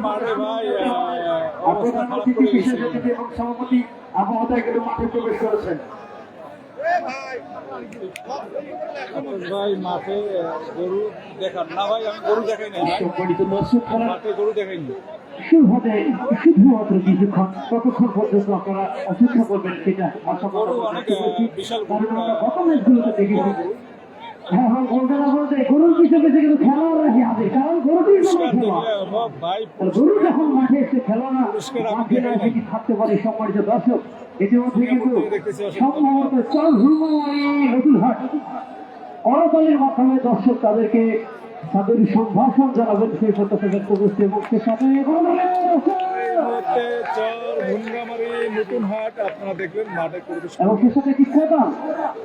মাঠে ভাই অবস্থা খারাপ করে গেছে এবং সভাপতি মহোদয় কিন্তু মাঠে প্রবেশ করেছেন। ভাই মাঠে গরু দেখান না ভাই, আমি গরু দেখাই নাই মাঠে গরু দেখাইনি। শুধুমাত্র কিছুক্ষণ কতক্ষণ পর্যন্ত আপনারা অপেক্ষা করবেন সেটা গরু অনেক বিশাল গরু, গত ম্যাচগুলোতে দেখেছি। হ্যাঁ হ্যাঁ, বলতে গরুর পিছনে কিন্তু খেলোয়াড় রাখি আছে, কারণ গরুটির ভাই গরু যখন মাঠে এসে খেলোয়াড় মাঠে না এসে কি থাকতে পারে। সম্মানিত দর্শক, ইতিমধ্যে কিন্তু সম্ভবত চল হুমায়ুন নতুন হাট করতালির মাধ্যমে দর্শক তাদেরকে তাদের সম্ভাষণ জানাবেন সেই প্রত্যাশা ব্যক্ত করছে এবং সে সাথে নতুন হাট আপনারা দেখবেন মাঠে এবং সে সাথে একটি কোদাল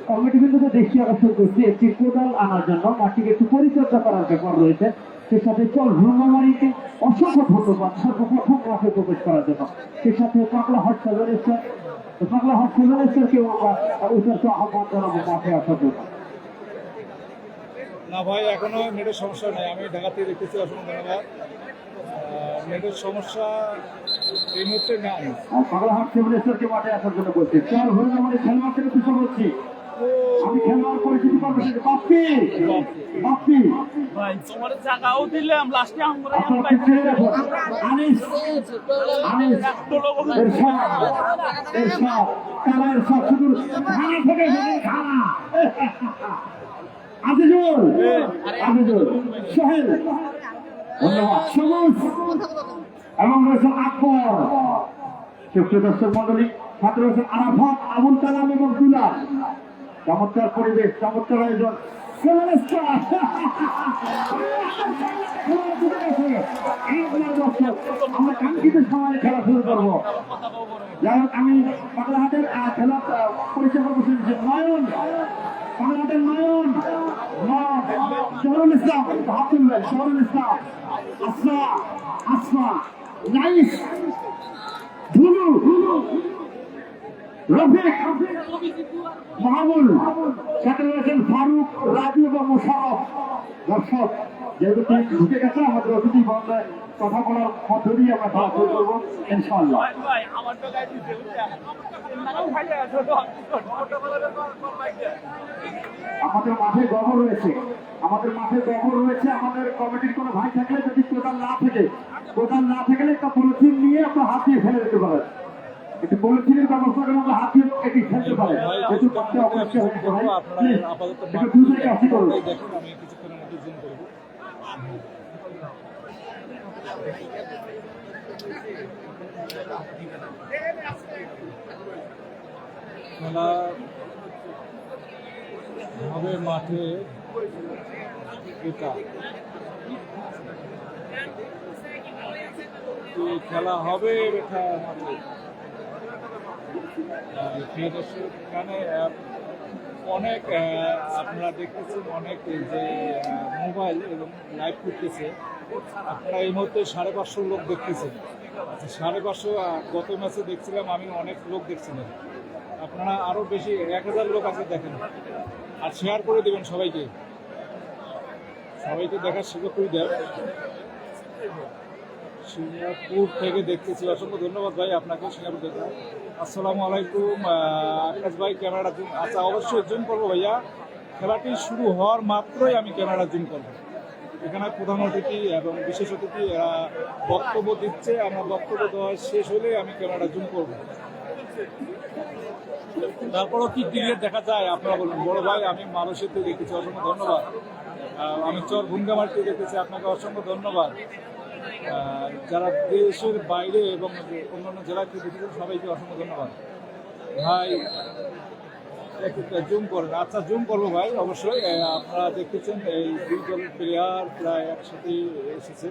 কমিটি বিন্দুতে দৃষ্টি আকর্ষণ করছে। একটি কোদাল আনার জন্য মাটিকে একটু পরিচর্যা করার ব্যাপার রয়েছে। সে সাথে চল ভ্রমণমারিকে অসংখ্য ধন্যবাদ সর্বপ্রথম মাঠে প্রবেশ করার জন্য। সে সাথে পাগলা হট সেভেন কেউ আমরা উচ্চারিত আহ্বান জানাবো মাঠে আসার জন্য। না ভাই এখনো নেটের সমস্যা নেই, আমি ঢাকাতে দেখতেছি। অসংখ্য ধন্যবাদ। নেটের সমস্যা এই মুহূর্তে নাই। পাগলাহাট সেভেনকে মাঠে আসার জন্য বলছি। চল ভ্রমণমারি খেলোয়াড় থেকে পিছু বলছি। আমি খেলোয়াড় পরিচিতি পাবো বাপ্পি বাপ্পি ভাই তোমার জায়গাও দিলাম লাস্টে আমরা আনিস আনিস এরশাদ কালার সব শুধু খানা থেকে খানা আজিজুল সোহেল ধন্যবাদ সবুজ এবং রয়েছেন আকবর। সুপ্রিয় দর্শক মন্ডলী, ছাত্র রয়েছেন আরাফাত, আবুল কালাম এবং দুলাল। চমৎকার পরিবেশ, চমৎকার আয়োজন। আমরা কাঙ্ক্ষিত সময়ে খেলা শুরু করবো। যাই হোক, আমি পাগলাহাটের খেলা পরিচয় করবো নয়ন, পাগলাহাটের নয়ন, শহরুল ইসলাম, আব্দুল্লাহ শহরুল ইসলাম, আসমা আসমা নাইস, ধুলু রফিক, মাহমুল, সাথে রয়েছেন ফারুক, রাজু এবং মোশারফ। দর্শক যেহেতু ঢুকে গেছে, আমাদের অতিথি বন্ধের কথা বলার মধ্য দিয়ে আমরা খেলা শুরু করবো ইনশাআল্লাহ। আমাদের মাঠে গোবর রয়েছে, আমাদের কমিটির কোনো ভাই থাকলে যদি কোদাল না থাকলে একটা পলিথিন নিয়ে আপনার হাত দিয়ে ফেলে দিতে পারেন। একটু পলিথিনের ব্যবস্থা করে আমরা হাত দিয়ে এটি ফেলতে পারেন। একটু করতে অবশ্যই হচ্ছে ভাই, একটু দূর থেকে আসি করুন। খেলা হবে মাঠে খেলা হবে মাঠে। এখানে অনেক আপনারা দেখতেছেন অনেক যে মোবাইল এবং লাইভ করতেছে। আপনারা এই মুহূর্তে 550 লোক দেখতেছেন। আচ্ছা 550, গত ম্যাচে দেখছিলাম আমি অনেক লোক দেখছিলাম। আপনারা আরও বেশি 1000 লোক আছে দেখেন, আর শেয়ার করে দেবেন সবাইকে দেখার সুযোগ করে দেন। সিঙ্গাপুর থেকে দেখতেছি, অসংখ্য ধন্যবাদ ভাই আপনাকে সিঙ্গাপুর থেকে। আসসালামু আলাইকুম আকাশ ভাই, ক্যামেরাটা জুম, আচ্ছা অবশ্যই জুম করবো ভাইয়া। খেলাটি শুরু হওয়ার মাত্রই আমি ক্যামেরাটা জুম করবো। এখানে প্রধান অতিথি এবং বিশেষ অতিথি এরা বক্তব্য দিচ্ছে, আমার বক্তব্য দেওয়া শেষ হলে আমি ক্যামেরাটা জুম করবো। তারপরও কি ক্লিয়ার দেখা যায় আপনারা বলুন। বড় ভাই আমি মালয়েশিয়াতে দেখেছি, অসংখ্য ধন্যবাদ। আমি চর ভুঙ্গামারিতে দেখেছি, আপনাকে অসংখ্য ধন্যবাদ। যারা দেশের বাইরে এবং অন্যান্য জেলাতে দেখেছেন সবাইকে অসংখ্য ধন্যবাদ ভাই। জুম করেন, আচ্ছা জুম করবো ভাই অবশ্যই। আপনারা দেখতেছেন এই দুই দলের প্লেয়ার প্রায় একসাথেই এসেছে।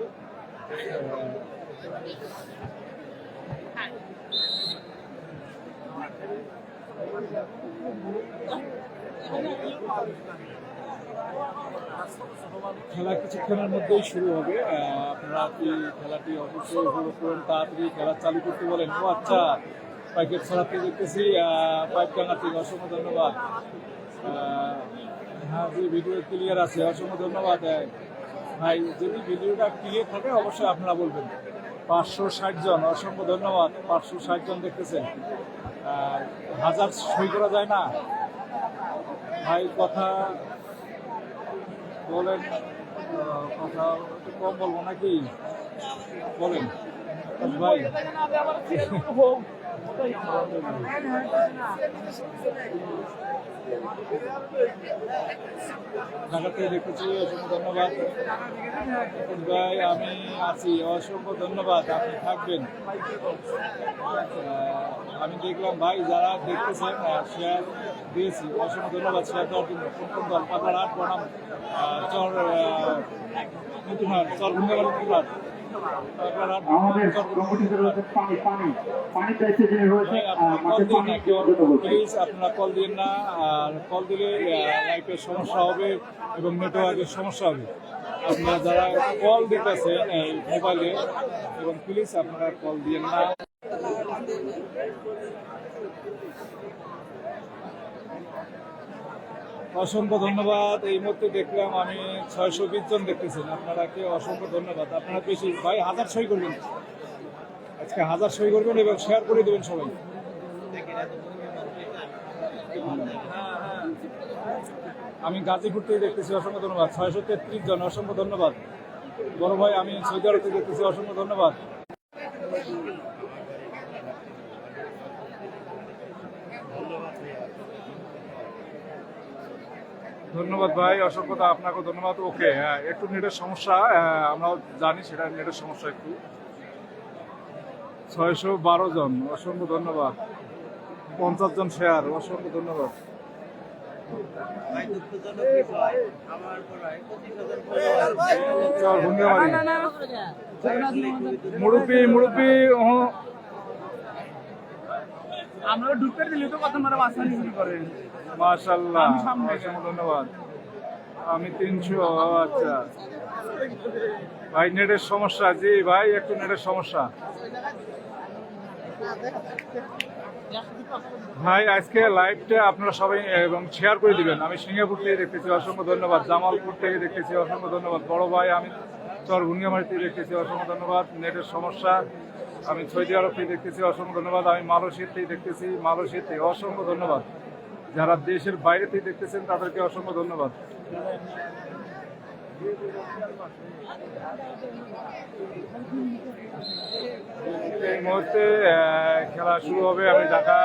খেলা কিছুক্ষণের মধ্যেই শুরু হবে। আপনারা কি খেলাটি অবশ্যই উপভোগ করুন, তাড়াতাড়ি খেলা চালু করতে বলেন। ও আচ্ছা, পাইকেট ছড়াতে দেখতেছি পাইপ ডাঙ্গা থেকে, অসংখ্য ধন্যবাদ। হ্যাঁ যে ভিডিও ক্লিয়ার আছে, অসংখ্য ধন্যবাদ ভাই। যদি ভিডিওটা ক্লিয়ার থাকে অবশ্যই আপনারা বলবেন। 560 জন, অসংখ্য ধন্যবাদ। 560 জন দেখতেছেন, 1000 সই করা যায় না ভাই? কথা বলেন, কথা একটু কম বলবো নাকি বলেন ভাই? ঢাকা থেকে দেখতেছি, অসংখ্য ধন্যবাদ ভাই। আমি আছি, অসংখ্য ধন্যবাদ, আপনি থাকবেন। আমি দেখলাম ভাই যারা দেখতেছেন শেয়ার দিয়েছি, অসংখ্য ধন্যবাদ শেয়ার দেওয়ার জন্য। কোন দল? পাগলাহাট বনাম চর নতুনহাট, চর গুন্ডাবাড়ি নতুনহাট, পাগলাহাট আমাদের কমিটিতে রয়েছে পানি চাইছে যে রয়েছে মাঠে পানি দেওয়ার জন্য বলছে। প্লিজ আপনারা কল দিন না, আর কল দিলে লাইফের সমস্যা হবে এবং নেটওয়ার্কের সমস্যা হবে। আপনারা যারা কল দিতেছেন এই মোবাইলে, এবং প্লিজ আপনারা কল দিন না। অসংখ্য ধন্যবাদ। এই মুহূর্তে দেখলাম আমি 620 জন দেখতেছেন, আপনারাকে অসংখ্য ধন্যবাদ। আপনারা বেশি ভাই 1000 সই করবেন, আজকে 1000 সই করবেন এবং শেয়ার করে দেবেন সবাই। আমি গাজীপুর থেকে দেখতেছি, অসংখ্য ধন্যবাদ। 633 জন, অসংখ্য ধন্যবাদ। বড় ভাই আমি সৌদি আরব থেকে দেখতেছি, অসংখ্য ধন্যবাদ। ধন্যবাদ ভাই, অসংখ্য আপনাকে ধন্যবাদ। ওকে, হ্যাঁ একটু নেটের সমস্যা, আমরাও জানি সেটা নেটের সমস্যা একটু। 612 জন, অসংখ্য ধন্যবাদ। 50 জন শেয়ার, অসংখ্য ধন্যবাদ। মুরব্বী মুরব্বী আমরা ঢুকতে দিলে তো কত মারা বাসানি শুরু করেন। মাশাআল্লাহ, অসংখ্য ধন্যবাদ। আমি 300, আচ্ছা ভাই নেটের সমস্যা। জি ভাই, একটু নেটের সমস্যা ভাই। আজকে লাইভটা আপনারা সবাই এবং শেয়ার করে দিবেন। আমি সিঙ্গাপুর থেকে দেখতেছি, অসংখ্য ধন্যবাদ। জামালপুর থেকে দেখতেছি, অসংখ্য ধন্যবাদ। বড় ভাই আমি চরগুনিয়ামারি থেকে দেখতেছি, অসংখ্য ধন্যবাদ। নেটের সমস্যা। আমি সৌদি আরব থেকে দেখতেছি, অসংখ্য ধন্যবাদ। আমি মালয়েশিয়া থেকে দেখতেছি, মালয়েশিয়া থেকে অসংখ্য ধন্যবাদ। যারা দেশের বাইরে থেকে দেখতেছেন তাদেরকে অসংখ্য ধন্যবাদ। এই মুহূর্তে খেলা শুরু হবে। আমি ঢাকা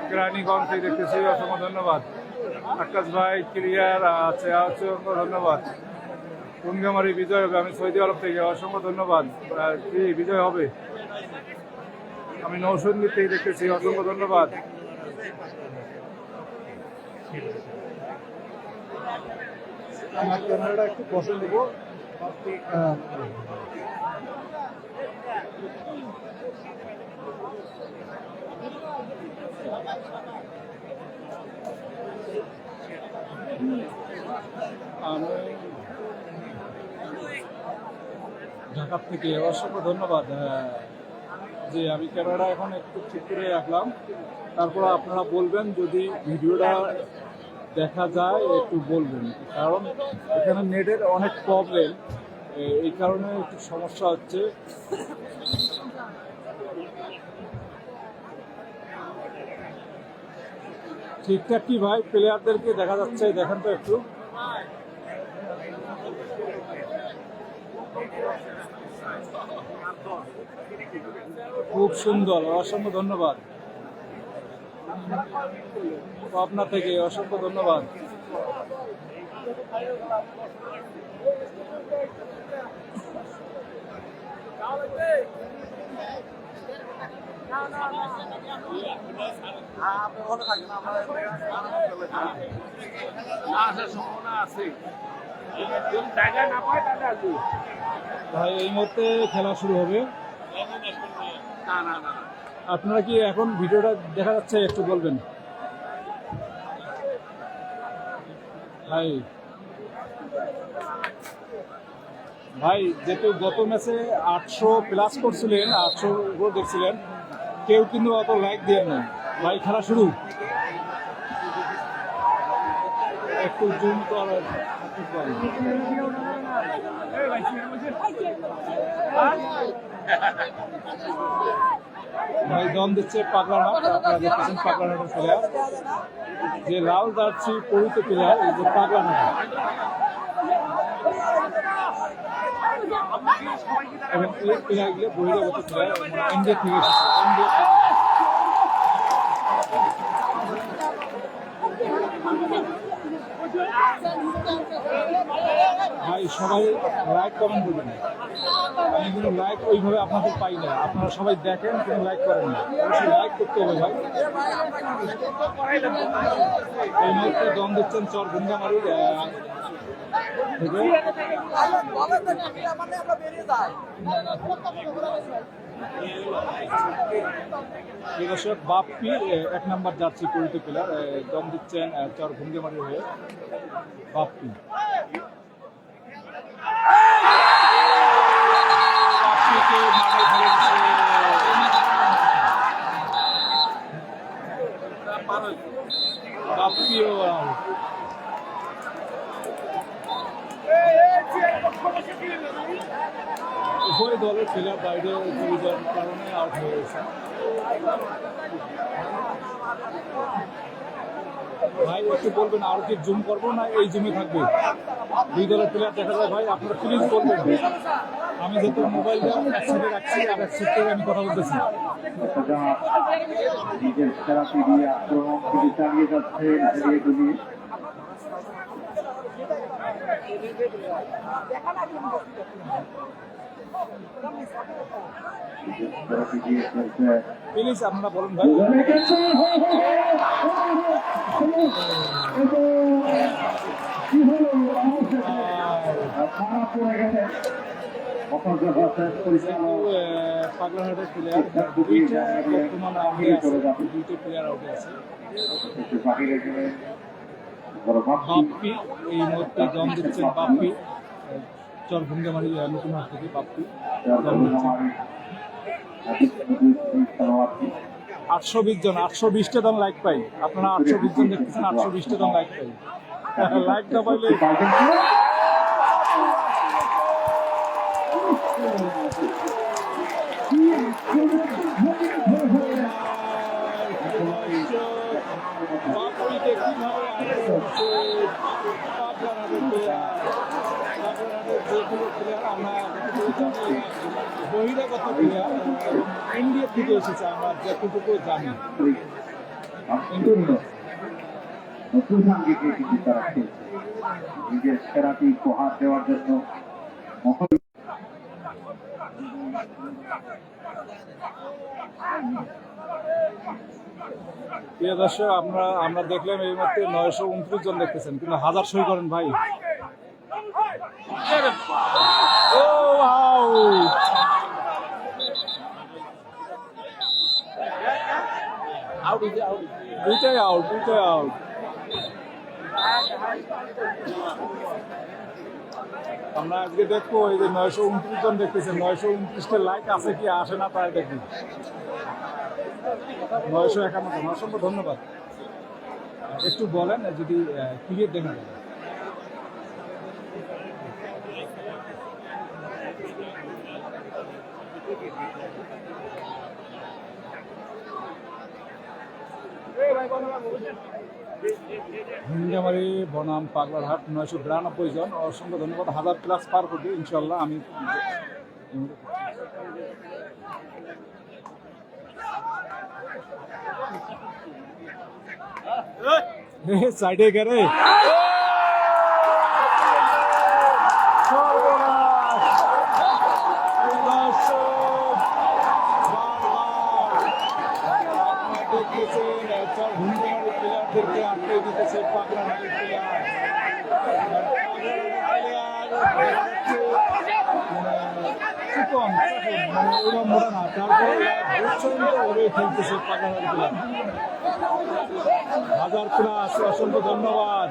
কেরানীগঞ্জ থেকে দেখতেছি, অসংখ্য ধন্যবাদ। আকাশ ভাই ক্লিয়ার আছে, অসংখ্য ধন্যবাদ। টুনগামারি বিজয় হবে। আমি সৌদি আরব থেকে, অসংখ্য ধন্যবাদ। কি বিজয় হবে? আমি নৌসন্দী থেকে দেখতেছি, অসংখ্য ধন্যবাদ। আমার ক্যামেরাটা একটু বসে দেবো। আমি ঢাকা থেকে, অসংখ্য ধন্যবাদ। যে আমি ক্যামেরাটা এখন একটু ঠিক করে রাখলাম, তারপর আপনারা বলবেন যদি ভিডিওটা দেখা যায় একটু বলবেন, কারণ এখানে নেটের অনেক প্রবলেম, এই কারণে একটু সমস্যা হচ্ছে। ঠিকঠাক কি ভাই প্লেয়ারদেরকে দেখা যাচ্ছে? দেখেন তো একটু। খুব সুন্দর, অসংখ্য ধন্যবাদ। পাবনা থেকে, অসংখ্য ধন্যবাদ। ভাই এই মুহূর্তে খেলা শুরু হবে। আপনারা কি এখন ভিডিওটা দেখা যাচ্ছে? একটু বলবেন ভাই। ভাই যেহেতু গত ম্যাচে 800+ করছিলেন, 800 গোল দেখছিলেন, কেউ কিন্তু অত লাইক দিয়ে না ভাই। খেলা শুরু, একটু জুম করার ভাই দম দিচ্ছে পাগলারহাট, আপনারা দেখতেছেন পাগলারহাটের প্লেয়ার, যে লাল জার্সি পরিচিত প্লেয়ার এই যে পাগলারহাট, এবং এই প্লেয়ারগুলো বহিরাগত প্লেয়ার, ইন্ডিয়া থেকে এসেছে, ইন্ডিয়া থেকে। ভাই সবাই লাইক কমেন্ট করবেন, আমি কিন্তু লাইক ওইভাবে আপনাদের পাই না, আপনারা সবাই দেখেন কিন্তু লাইক করেন না, অবশ্যই লাইক করতে হবে ভাই। এই মুহূর্তে দম দিচ্ছেন চর গুন্ডামারি দর্শক বাপ্পি 1 নম্বর জার্সি পরিচিত প্লেয়ার দম দিচ্ছেন চর গুন্ডামারি হয়ে বাপ্পি। বাপ্পিকে মাঠে ধরে দিচ্ছে। বাপ্পিও out। উভয় দলের প্লেয়ার বাইরে চলে যাওয়ার কারণে আউট হয়ে গেছে। ভাই একটু বলবেন আর কি জুম করবো না এই জুমে থাকবে? দুই দলের প্লেয়ার দেখা যায় ভাই, আপনারা প্লিজ বলবেন। আমি যেহেতু মোবাইলটা এক সাইডে রাখছি আর এক সাইড থেকে আমি কথা বলতেছি। নিজের থেরাপি দিয়ে আক্রমণ থেকে চালিয়ে যাচ্ছে ঘুরিয়ে ঘুরিয়ে। থেরাপি দিয়ে খেলছে। প্লিজ আপনারা বলুন ভাই। কি হলো? খারাপ পড়ে গেছে। পাগলাহাটের প্লেয়ার বর্তমানে আউটে আছে, দুইটা প্লেয়ার আউটে আছে। বাপ্পি এই মুহূর্তে দম দিচ্ছেন, বাপ্পি চর ভুঙ্গামারি নতুন হাট থেকে বাপ্পি দম দিচ্ছেন। 820 জন, 820টা জন লাইক পাই, আপনারা 820 জন দেখতেছেন, 820টা জন লাইক পাই। লাইক না পাইলে বাপ্পিকে কিভাবে যেগুলো প্লেয়ার আমরা বহিরাগত প্লেয়ার ইন্ডিয়া থেকে এসেছে, আমরা যতটুকু জানি। নতুন সাঙ্গিকে কিন্তু তারা খেলছে নিজের থেরাপি উপহার দেওয়ার জন্য। প্রিয় দর্শক, আমরা দেখলাম এই মুহূর্তে 929 জন দেখতেছেন, কিন্তু 1000 সই করেন ভাই। ও ওয়াও, দুইটাই আউট, দুইটাই আউট। আমরা আজকে দেখবো এই যে 929 জন দেখতেছেন, 929টা লাইক আছে কি আসে না তাই দেখি। 951 জন, অসংখ্য ধন্যবাদ। একটু বলেন যদি ক্লিয়ার দেখা যায়। হিঙ্গামারি বনাম পাগলারহাট 992 জন, অসংখ্য ধন্যবাদ। 1000+ পার করবে ইনশাল্লাহ। আমি সাইডে গেলে প্লেয়ারদেরকে আটকে দিতেছে পাগলাহাটের প্লেয়ার। চিকন মানে ওইরকম মোটা না, তারপরে প্রচন্ড খেলতেছে পাগলাহাটের প্লেয়ার। 1000+, অসংখ্য ধন্যবাদ।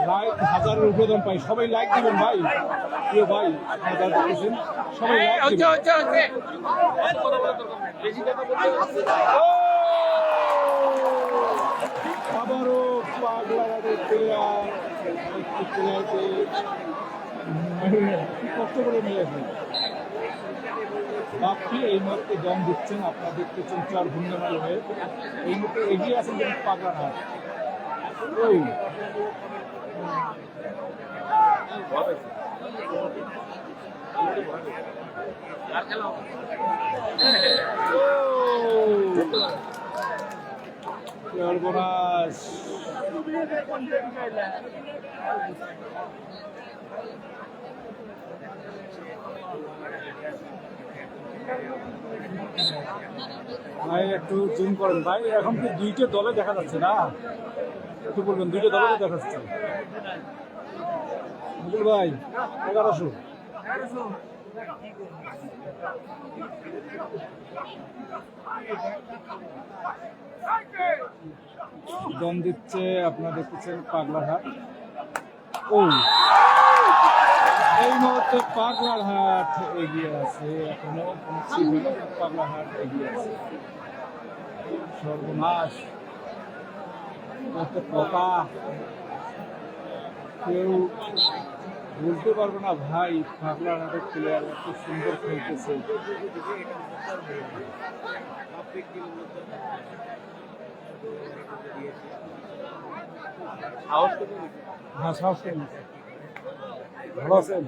লাইক 1000-এর উপরে দাম পাই, সবাই লাইক দিবেন ভাই। প্রিয় ভাই, আপনারা যারা দেখতেছেন সবাই লাইক দিবেন। আবারও পাগলাঘাটের প্লেয়ার একটি প্লেয়ারকে কষ্ট করে নিয়েছে। বাপ্পি এই মুহূর্তে দম দিচ্ছেন, আপনারা দেখতেছেন চার ভুঙ্গামারি হয়ে এই মুহূর্তে এগিয়ে আছেন কিন্তু পাগলাঘাট। ওই সর্বনাশ, ভাই একটু জুম করেন ভাই, এখন কি দুইটা দলে দেখা যাচ্ছে না? একটু বলবেন দুইটা দলে তো দেখা যাচ্ছে। মুকুল ভাই 1100 দম দিচ্ছে, আপনারা দেখতেছেন পাগলাঘাট। ও এই মুহূর্তে পাগলাঘাট এগিয়ে আছে, এখনো পাগলাঘাট এগিয়ে আছে। সর্বনাশ, কথা কেউ বলতে পারবো না ভাই, পাগলাঘাটের প্লেয়ার এত সুন্দর খেলতেছে। হ্যাঁ সাহস করে নিচ্ছে। ভালো আছেন?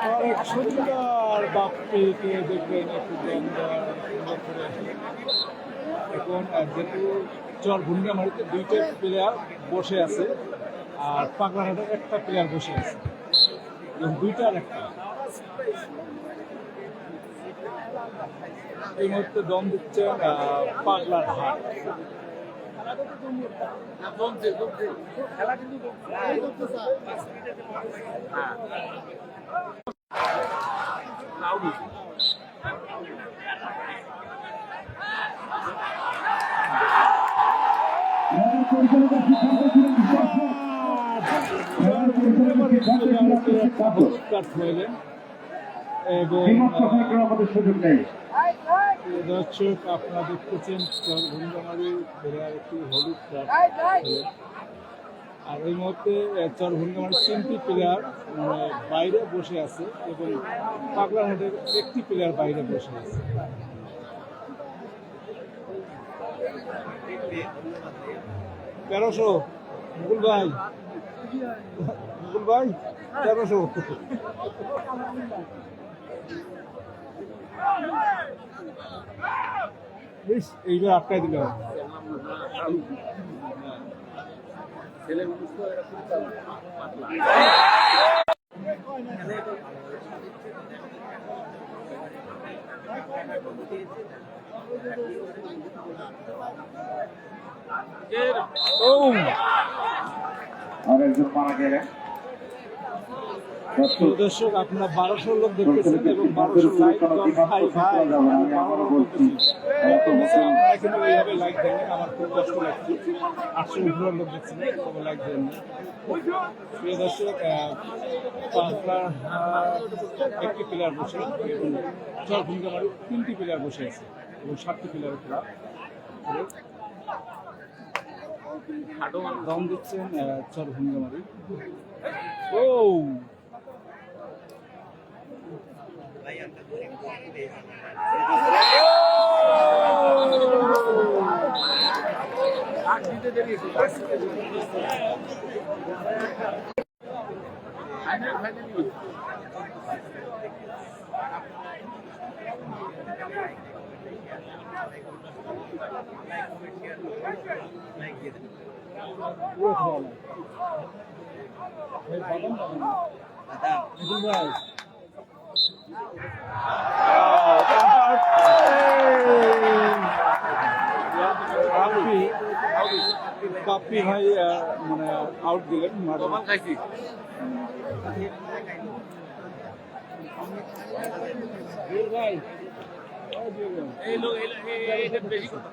অনেক সুন্দর বাপ্পিকে দেখবেন একটু সুন্দর করে। এখন যেহেতু চর ভুঙ্গামারিতে দুইটা প্লেয়ার বসে আছে আর পাগলাঘাটের একটা প্লেয়ার বসে আছে, দুইটার একটা। এই মুহূর্তে দম দিচ্ছেন পাগলাঘাট। আমাদের সুযোগ নেই। দর্শক আপনারা দেখতেছেন চরভুঙ্গামারি প্লেয়ার একটি হলুদ কার্ড, আর এই মুহূর্তে চরভুঙ্গামারির 3টি প্লেয়ার বাইরে বসে আছে এবং পাগলাঘাটের একটি প্লেয়ার বাইরে বসে আছে। তেরোশো মুকুল ভাই, মুকুল ভাই 1300। এইবার আটকাই দিল। আর একজন মারা গেলেন। দর্শক আপনারা 1200 লোক দেখতেছেন এবং 1200 লাইক ভাই ভাই আমরা কিন্তু এইভাবে লাইক দেন, আমার খুব কষ্ট লাগছে। 800 উপর লোক দেখছেন তবে লাইক দেন না। প্রিয় দর্শক, একটি প্লেয়ার বসে এবং চরভুঙ্গামারি 3টি প্লেয়ার বসে আছে এবং 7টি প্লেয়ার খেলা দম দিচ্ছেন চরভুঙ্গামারি। ও বাপ্পি ভাই মানে আউট দিলেন খাইছি। ভাই এই লোক বেশি কথা।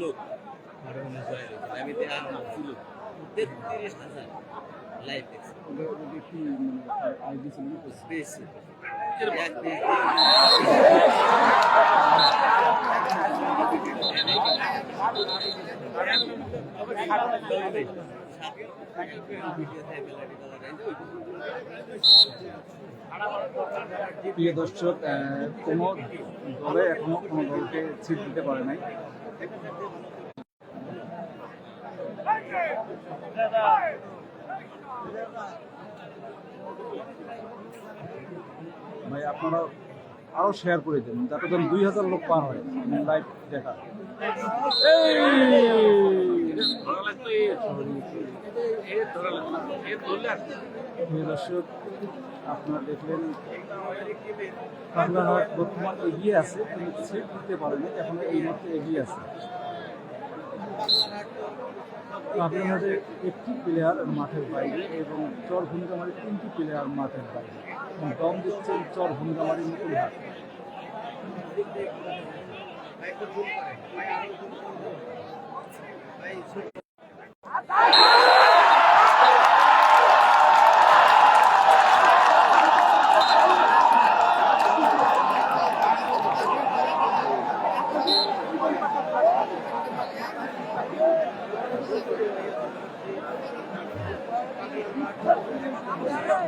লোক আমি 33,000 লাইভ দেখছি কি মানে আইডি ছিল স্পেস প্রিয় দর্শক, কোনো দলে এখনো কোনো দলকে ছিট দিতে পারে নাই। ভাই আপনারা আরো শেয়ার করে দেন যাতে যেন 2000 লোক পার হয় লাইভ দেখা। প্রিয় দর্শক, আপনারা দেখলেন পাগলাহাট বর্তমান এগিয়ে আছে, কিন্তু ছিট দিতে পারেনি, এখন এই মুহূর্তে এগিয়ে আছে। পাগলাহাটের একটি প্লেয়ার মাঠের বাইরে এবং চর ভূমিকামারির 3টি প্লেয়ার মাঠের বাইরে এবং দম দিচ্ছেন চর ভূমিকামারির নতুন হাট।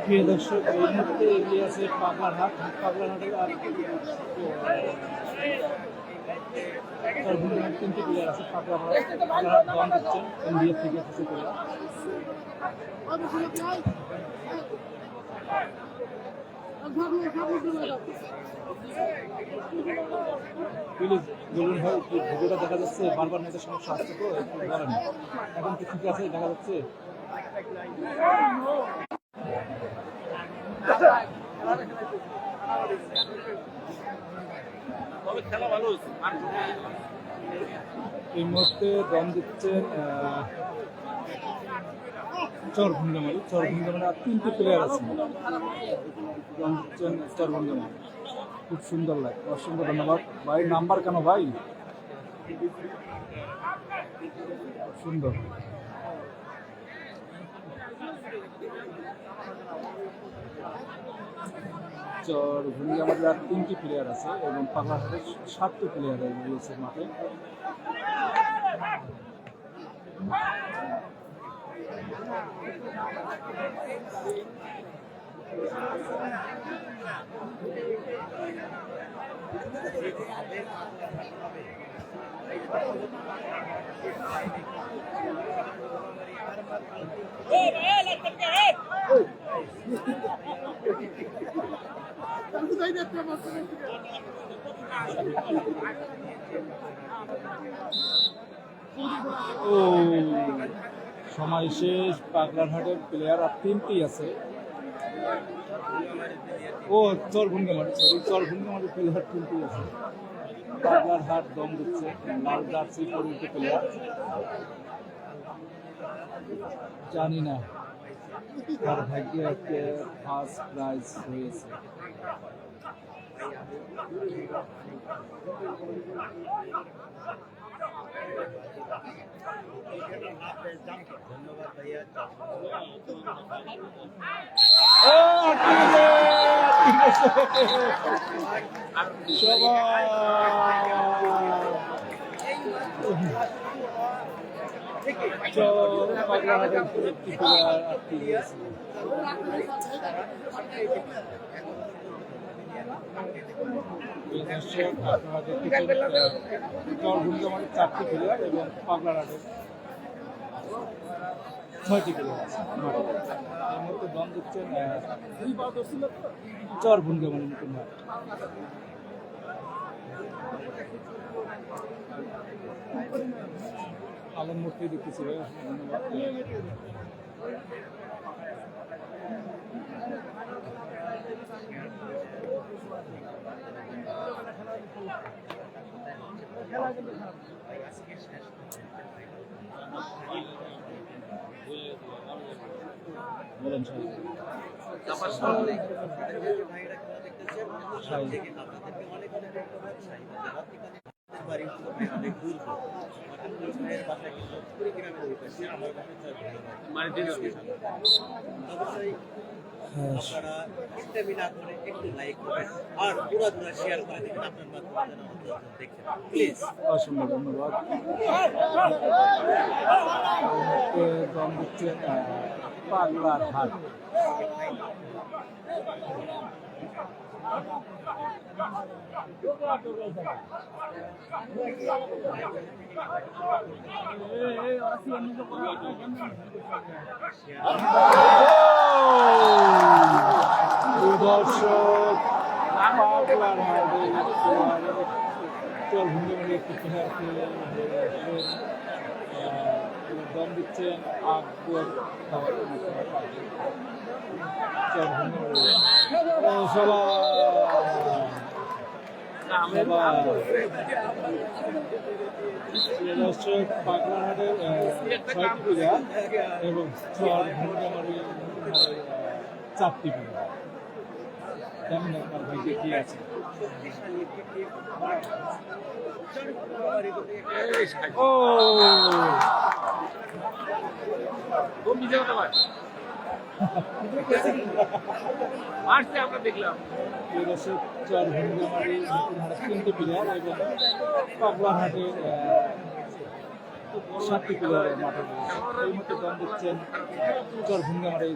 প্রিয় দর্শক, এই মুহূর্তে এগিয়ে আছে পাগলাহাট। পাগলাহাটের আর 3টি প্লেয়ার আছে। পাগলাহাট দম দিচ্ছেন ইন্ডিয়া থেকে কিছু প্লেয়ার। প্লিজ বলুন ভাই, কি ভিডিওটা দেখা যাচ্ছে? বারবার নেটের সমস্যা আসছে তো, একটু বলেন। এখন কি ঠিক আছে, দেখা যাচ্ছে? এই মুহূর্তে দম দিচ্ছেন চর ভুঙ্গামারি। চর ভুঙ্গামারি আর 3টি প্লেয়ার আছে। দম দিচ্ছেন চর ভুঙ্গামারি। খুব সুন্দর লাগে, অসংখ্য ধন্যবাদ ভাই। নাম্বার কেন ভাই? সুন্দর। চর ভুঙ্গামারির আর 3টি প্লেয়ার আছে এবং পাগলাহাটের 7টি প্লেয়ার রয়েছে মাঠে। ও সময় শেষ। পাগলাহাটের প্লেয়ার আর 3টি আছে। ও চর ভুঙ্গামারি, সরি, চর ভুঙ্গামারির প্লেয়ার 3টি আছে। পাগলাহাট দম দিচ্ছে লাল জার্সি পরিহিত প্লেয়ার। জানি না তার ভাগ্যে আজকে ফার্স্ট প্রাইজ হয়েছে। ধন্যবাদ ভাইয়া। চর ভুঙ্গামারির 4টি প্লেয়ার এবং পাগলাহাটের 6টি প্লেয়ার আছে। এর মধ্যে দম দিচ্ছেন চর ভুঙ্গামারির নতুন হাট। আলম মূর্তি দেখতেছি ভাই, ধন্যবাদ। আজকে শেষ বলেন স্যার। ভাইরা খেলা দেখতেছেন সব থেকে আপনাদেরকে অনেক অনেক ধন্যবাদ বাড়ি হলো ভাই অনেক দূর ভাইয়ের বাসা কিন্তু কুড়িগ্রামের ওই পাশে আমার বাসা অবশ্যই আপনারা ইস্তেমি না করে একটু লাইক করবেন আর পুরা শেয়ার করে দেবেন আপনার মাধ্যমে যেন আমাদের দেখতে প্লিজ অসংখ্য ধন্যবাদ। দম দিচ্ছেন পাগলার হাট। দর্শক পাগলার হাটে চল ভুঙ্গে একটি প্লেয়ারকে দম দিচ্ছেন আকবর চল ভুঙ্গে দর্শক পাগলাহাটের ছয়টি পূজা এবং চর ভুঙ্গামারি 4টি পূজা। জানেন আপনার ভাইকে কি আছে? ও আমরা দেখলাম দর্শক চর ভুঙ্গামারি নতুন হাটের 3টি প্লেয়ার এবং পাগলাহাটের 7টি প্লেয়ারের মাঠে এই মধ্যে দম দিচ্ছেন চর ভুঙ্গামারি।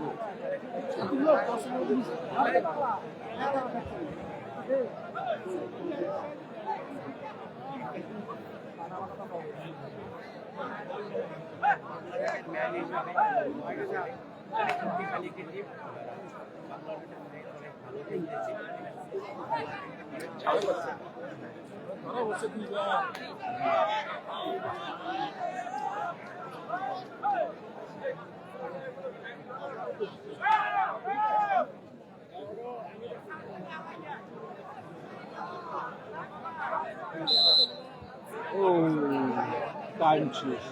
ও টাইম শেষ।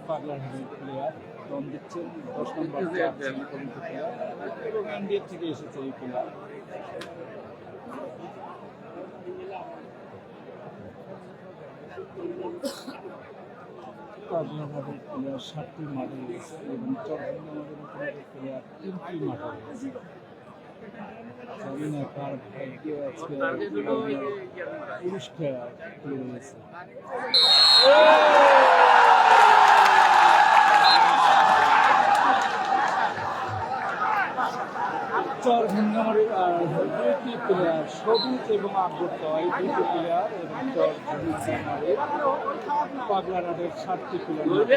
পাগলার প্লেয়ার দম দিচ্ছেন 10 নম্বর প্লেয়ার এবং ইন্ডিয়া থেকে এসেছে এই প্লেয়ার। পাগলাহাটের প্লেয়ার 7টি মাঠে রয়েছে এবং চরভঙ্গামাটের প্লেয়ার 3টি মাঠে রয়েছে। জানি না কার ভাগ্য আজকে পুরস্কার তুলে রয়েছে। চর ভুঙ্গামারির 2টি প্লেয়ার সবুজ এবং আকবরতয় 2টি প্লেয়ার এবং চর ভুঙ্গামারির পাগলাহাটের 7টি প্লেয়ার।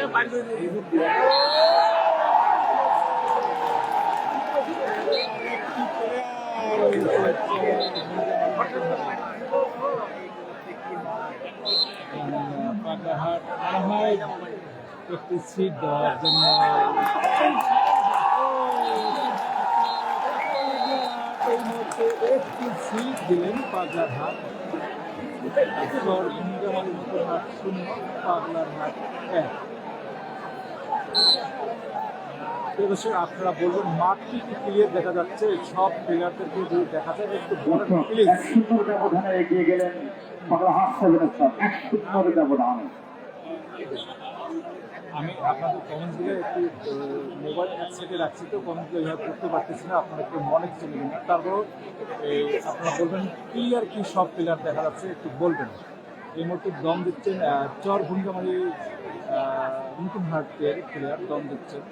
পাগলাহাট মনে হয় একটি সিট দেওয়ার জন্য একটি সিট দিলেন পাগলাহাট। চর ভুঙ্গামারির নতুন হাট 0, পাগলাহাট 1। দর্শক আপনারা বলবেন মাঠটি কি ক্লিয়ার দেখা যাচ্ছে? সব প্লেয়ারদেরকে যদি দেখা যায় একটু বলেন প্লিজ। 1-0 ব্যবধানে এগিয়ে গেলেন পাগলাহাট 7 1-0 ব্যবধান। আমি আপনাদের কমেন্টগুলো একটু মোবাইল এক সাইডে রাখছি, তো কমেন্টগুলো এইভাবে করতে পারতেছি না, আপনারা একটু মনে চলে না। তারপরও আপনারা বলবেন ক্লিয়ার কি সব প্লেয়ার দেখা যাচ্ছে একটু বলবেন। এই মুহূর্তে দম দিচ্ছেন চর ভুঙ্গামারি নতুন হাটের প্লেয়ার দম দিচ্ছেন।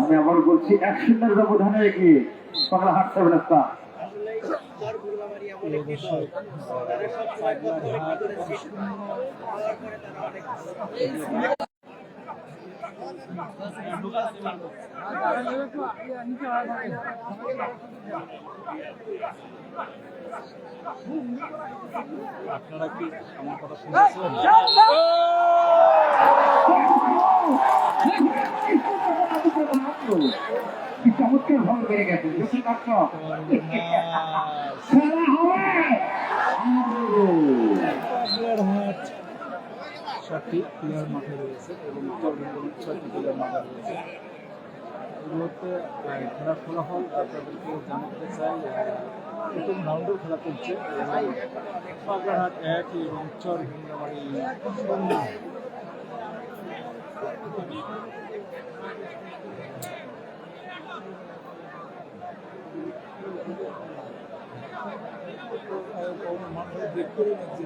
আমি আবার বলছি 1-0 ব্যবধানে এগিয়ে পাগলাহাট 7 চর ভুঙ্গামারি এমন একটি দল তারা সব সময় পরে তারা অনেক আপনারা কি আমার কথা শুনছেন? কি চমৎকার ভাবে বেড়ে গেছে যুক্তি মাত্র খেলা হবে বাগেরহাট 7টি প্লেয়ার মাঠে রয়েছে এবং চরবঙ্গল 6টি প্লেয়ার মাঠে রয়েছে। এই মুহূর্তে খেলার ফলাফল আপনাদেরকে জানাতে চাই। প্রথম রাউন্ডের খেলা চলছে এবং বাগেরহাট 1 এবং চরবঙ্গবাড়ি 0। মাঠে দেখতে নিচ্ছি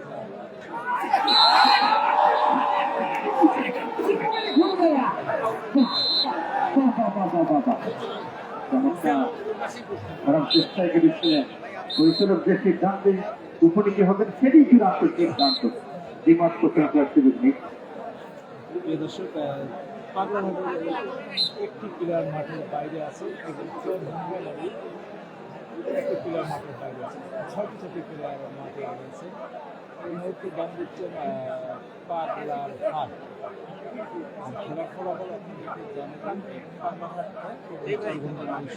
চেষ্টায় করেছিলেন পরিচালক যে সিদ্ধান্তে উপনীত হবেন সেটি চূড়ান্ত সিদ্ধান্ত দ্বিমত প্রিয় দর্শক, বাগেরহাটের একটি প্লেয়ার মাঠের বাইরে আছে এবং চরবঙ্গবাড়ি একটি প্লেয়ার মাঠের বাইরে আছে। 6টি প্লেয়ার মাঠে রয়েছে। এই মুহূর্তে দাম দিচ্ছেন বাগেরহাট। খেলার ফলাফল আপনি যদি জানেন বাগেরহাট 1 এবং চরবঙ্গবাড়ি 0।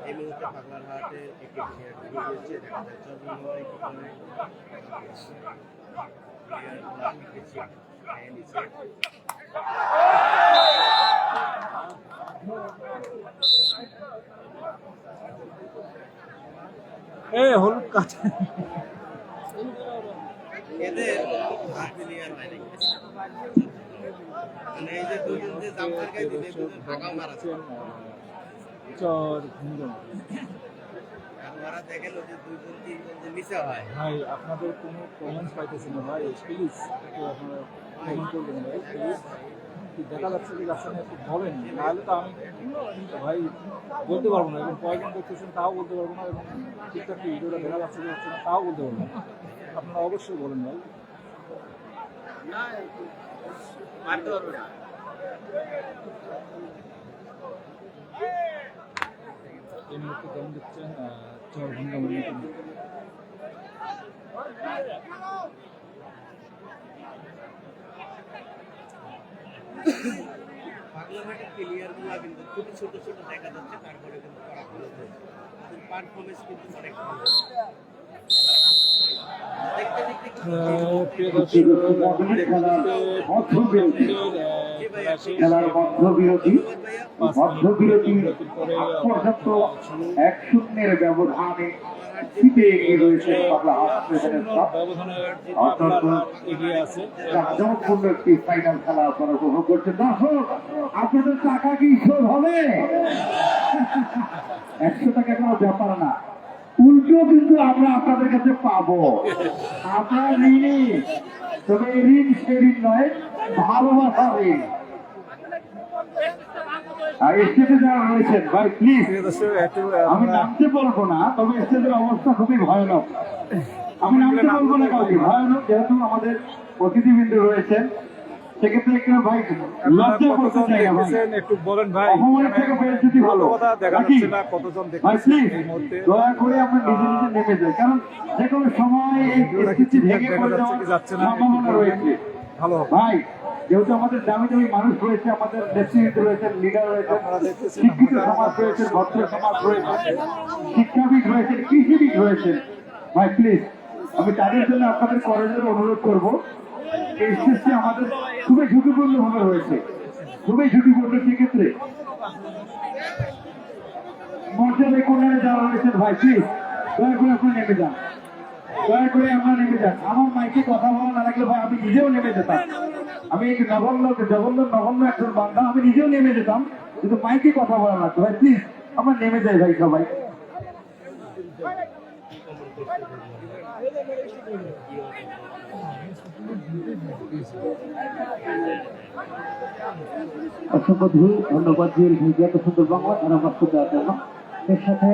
এই মুহূর্তে বাগেরহাটে একটি প্লেয়ার ঢুকে গিয়েছে, দেখা যাচ্ছে চরবঙ্গবাড়ি কি করে প্লেয়ারগুলো নিচে খেয়ে নিচ্ছে। হলুদ কাছে এদের হাত প্লেয়ার বাইরে গেছে। মানে এই যে দুজন যে জাম্পার গায়ে দিলে দুজন ঢাকাও মারাছে। আপনারা দেখেন ওই যে 2 জন 3 জন যে নিচে হয়। ভাই আপনাদের কোনো কমেন্টস পাইতেছি না ভাই, প্লিজ একটু আপনারা কমেন্ট করবেন ভাই, প্লিজ। দেখা যাচ্ছে কি যাচ্ছে না একটু বলেন, নাহলে তো আমি ভাই বলতে পারবো না। এবং কয়জন দেখতেছেন তাও বলতে পারবো না, এবং ঠিকঠাক ভিডিওটা দেখা যাচ্ছে কি যাচ্ছে না তাও বলতে পারবো না। আপনারা অবশ্যই বলেন ভাই। এই মুহূর্তে কেমন দেখছেন চরবঙ্গবাড়ি বাগেরহাটের প্লেয়ারগুলো কিন্তু খুবই ছোট ছোট দেখা যাচ্ছে, তারপরে কিন্তু তারা ভালো খেলছে। তাদের পারফরমেন্স কিন্তু অনেক ভালো। দেখতে দেখতে খেলার মধ্যবিরতি পর্যন্ত 1-0 ব্যবধানে জিতে এগিয়ে রয়েছে জাঁকজমকপূর্ণ একটি ফাইনাল খেলা আপনারা উপভোগ করছেন। দর্শক, আপনাদের টাকা কি শোধ হবে? 100 টাকা কোনো ব্যাপার না, উল্টো কিন্তু আমরা আপনাদের কাছে পাবো। আপনার ঋণী, তবে ঋণ সে ঋণ নয়, ভালোবাসা ঋণ। স্টেজে যারা রয়েছেন ভাই প্লিজ, আমি নামতে বলবো না, তবে স্টেজের অবস্থা খুবই ভয়ানক। আমি নামতে বলবো না কাউকে, ভয়ানক, যেহেতু আমাদের অতিথিবৃন্দ রয়েছেন সেক্ষেত্রে একটু ভাই লজ্জা করতে চাই না ভাই, একটু বলেন ভাই। অপমানের থেকে বেশ যদি ভালো দেখা যাচ্ছে না কতজন ভাই প্লিজ এই মুহূর্তে দয়া করে আমরা নিজে নিজে নেমে যাই, কারণ যে কোনো সময় এই পরিস্থিতি ভেঙে পড়ে যাওয়ার সম্ভাবনা রয়েছে। ভালো ভাই, যেহেতু আমাদের দামি দামি মানুষ রয়েছে, আমাদের নেতৃত্ব রয়েছেন, লিডার রয়েছেন, শিক্ষিত সমাজ রয়েছেন, ভদ্র সমাজ রয়েছে, শিক্ষাবিদ রয়েছেন, কৃষিবিদ রয়েছেন। ভাই প্লিজ, আমি তাদের জন্য আপনাদের কলেজের অনুরোধ করবো, এই স্টেজটি আমাদের খুবই ঝুঁকিপূর্ণ ভাবে রয়েছে, খুবই ঝুঁকিপূর্ণ। সেক্ষেত্রে মর্যাদায় কন্যারে যারা রয়েছেন ভাই প্লিজ দয়া করে আপনি নেমে যান, দয়া করে আমরা নেমে যান। আমার মাইকে কথা বলা না লাগলে ভাই আমি নিজেও নেমে যেতাম, আমি নগণ্য একজন বান্ধা, আমি নিজেও নেমে যেতাম, কিন্তু মাইকে কথা বলা লাগতো। ভাই প্লিজ আমরা নেমে যাই ভাই সবাই। দিয়েছে। অসংখ্য ধন্যবাদ জুয়েল ভাইকে এত সুন্দর বাংলা ধারাভাষ্য দেওয়ার জন্য। এর সাথে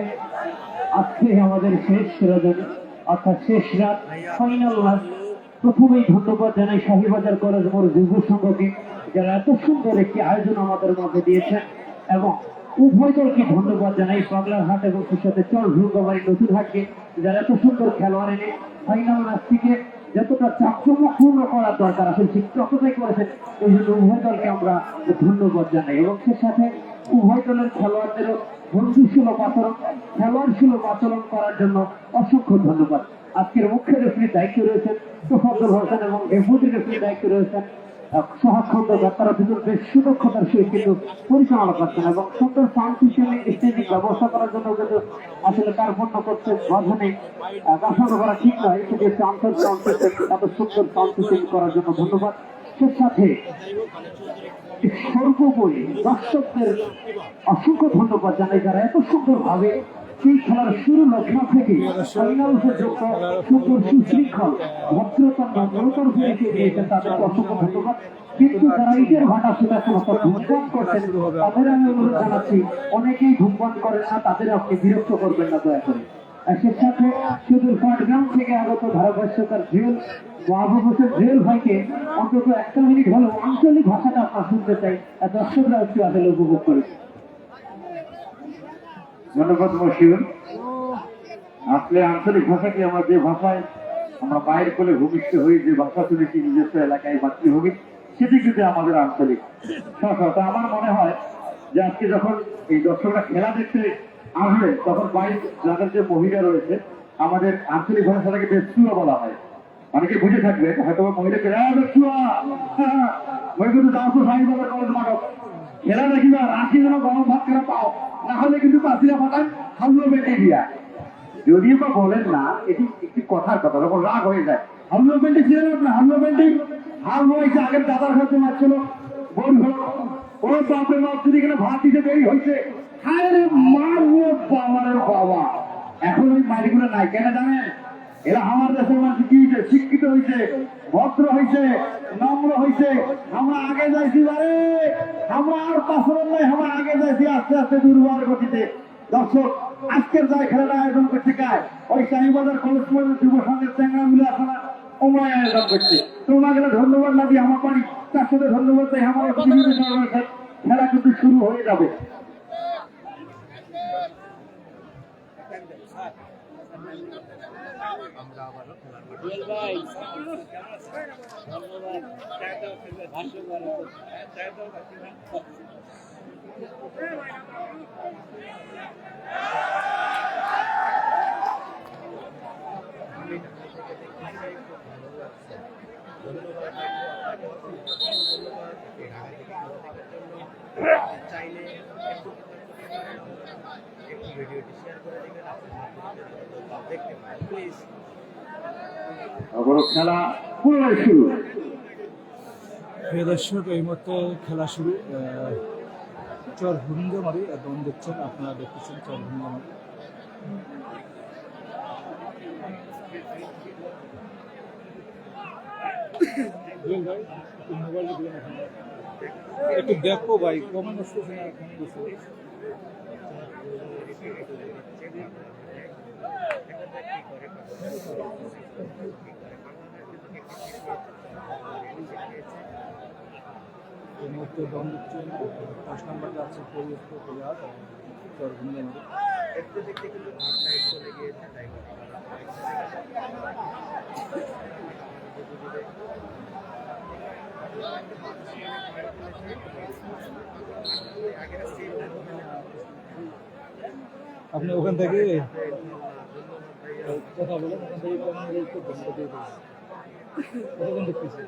আজকে আমাদের শেষ রজনী অর্থাৎ শেষ রাত, ফাইনাল রাত। প্রথমেই ধন্যবাদ জানাই শাহীবাজার কলেজ মোড় যুব সংঘকে, যারা এত সুন্দর একটি আয়োজন আমাদের মাঝে দিয়েছেন, এবং উভয় দলকে ধন্যবাদ জানাই পাগলার হাট এবং সেই সাথে চর ভুঙ্গাবাড়ি নতুন হাটকে, যারা এত সুন্দর খেলোয়াড় এনে ফাইনাল ম্যাচটিকে যতটা চাকচম্যপূর্ণ করার দরকার আসলে ঠিক ততটাই করেছেন। এই জন্য উভয় দলকে আমরা ধন্যবাদ জানাই, এবং সে সাথে উভয় দলের খেলোয়াড়দেরও বন্ধুসুলভ আচরণ, খেলোয়াড় সুলভ আচরণ করার জন্য অসংখ্য ধন্যবাদ। আজকের মুখ্য রেফারির দায়িত্বে রয়েছেন তোফাজ্জল হোসেন এবং ডেপুটি রেফারির দায়িত্বে রয়েছেন সোহাগ খন্দকার। তারা দুজন বেশ সুদক্ষতার সহিত কিন্তু পরিচালনা করছেন, এবং সুন্দর সাউন্ড সিস্টেম স্টেজিং ব্যবস্থা করার জন্য কিন্তু আসলে কার্পণ্য করতে বাধা নেই, কাঠামো করা ঠিক নয়, সেটি হচ্ছে আন্তর সাউন্ড সিস্টেম, এত সুন্দর সাউন্ড সিস্টেম করার জন্য ধন্যবাদ। সে সাথে সর্বোপরি দর্শকদের অসংখ্য ধন্যবাদ জানাই, যারা এত সুন্দরভাবে সেই খেলার শুরু লগ্ন থেকে ফাইনাল পর্যন্ত সুন্দর সুশৃঙ্খল ভদ্রতা নম্রতার ভূমিকে দিয়েছেন, তাদেরকে অসংখ্য ধন্যবাদ। কিন্তু যারা ইটের ভাটা সেটা ধূমপান করছেন, তাদের আমি অনুরোধ জানাচ্ছি, অনেকেই ধূমপান করেন না, তাদের আপনি বিরক্ত করবেন না দয়া করে। সে সাথে শুধু পাটগ্রাম থেকে আগত ধারাভাষ্যকার জুয়েল মাহবুব হোসেন জুয়েল ভাইকে অন্তত একটা মিনিট হলেও আঞ্চলিক ভাষাটা আপনার শুনতে চাই, দর্শকরা একটু আসলে উপভোগ করে। ধন্যবাদ মশিউর। আসলে আঞ্চলিক ভাষাকে আমরা যে ভাষায় আমরা বাইর করে ভূমিষ্ঠ হই, যে ভাষা শুনেছি নিজস্ব এলাকায় মাতৃভূমি, সেটি কিন্তু আমাদের আঞ্চলিক ভাষা। আমার মনে হয় যে আজকে যখন এই দর্শকরা খেলা দেখতে আসবে, তখন বাইরে যাদের যে মহিলা রয়েছে, আমাদের আঞ্চলিক ভাষাটাকে বেচুয়া বলা হয়। অনেকে বুঝে থাকবে হয়তো মহিলাকে বেচুয়া ওই কিন্তু দাও তো শাহীবাজার কলেজ মাঠক খেলা দেখিবা, রাশি যেন গরম ভাত খেলা পাও, না হলে কিন্তু পাশিরা পাঠান হামলো বেটে দিয়া। যদিও বা বলেন না, এটি একটি কথার কথা, যখন রাগ হয়ে যায়। হামলো পেন্টি ছিলেন আপনার, হামলো পেন্টি হাল হয়েছে, আগের দাদার কাছে মারছিল বোন হলো, ও বাপের বাপ যদি এখানে ভাত দিতে দেরি হয়েছে, আরে মারবো বাবারের বাবা। এখন ওই মালিকগুলো নাই, কেন জানেন? এরা আমার দেশের মানুষ কি হয়েছে, শিক্ষিত হয়েছে, ভদ্র হয়েছে, নম্র হয়েছে। আমরা আগে যাইছি বারে, আমরা আর পাথর নাই, আমরা আগে যাইছি আস্তে আস্তে দুর্বার গতিতে। দর্শক আজকের যাই খেলাটা আয়োজন করছে কায়, ওই শাহীবাজার কলেজ যুব সংঘের চ্যাংড়াগুলো আসলে ওমরাই আয়োজন করছে। তোমরা গেলে ধন্যবাদ না দিয়ে আমার পারি, তার সাথে ধন্যবাদ দেয় আমার খেলা কিন্তু শুরু হয়ে যাবে। চাইলে একটু ভিডিওটি শেয়ার করে দিবেন, আপনার দেখতে পারেন প্লিজ। আবারও খেলা পুনরায় শুরু। প্রিয় দর্শক, এই মুহূর্তে খেলা শুরু। চর ভুঙ্গামারি দম দেখছেন, আপনারা দেখতেছেন চর ভুঙ্গামারি। ভাই একটু মোবাইল দিবেন, একটু দেখো ভাই, কমেন্ট আসতেছে না এখন কিছু। এই মুহূর্তে দম দিচ্ছেন 5 নম্বর যাচ্ছে পরিবেশ প্লেয়ার চর ভুঙ্গামারি। দেখতে দেখতে কিন্তু হাফ টাইম চলে গিয়েছে, তাই আপনি ওখান থেকে কথা বলেন, ওখান থেকে কতক্ষণ দেখতেছি।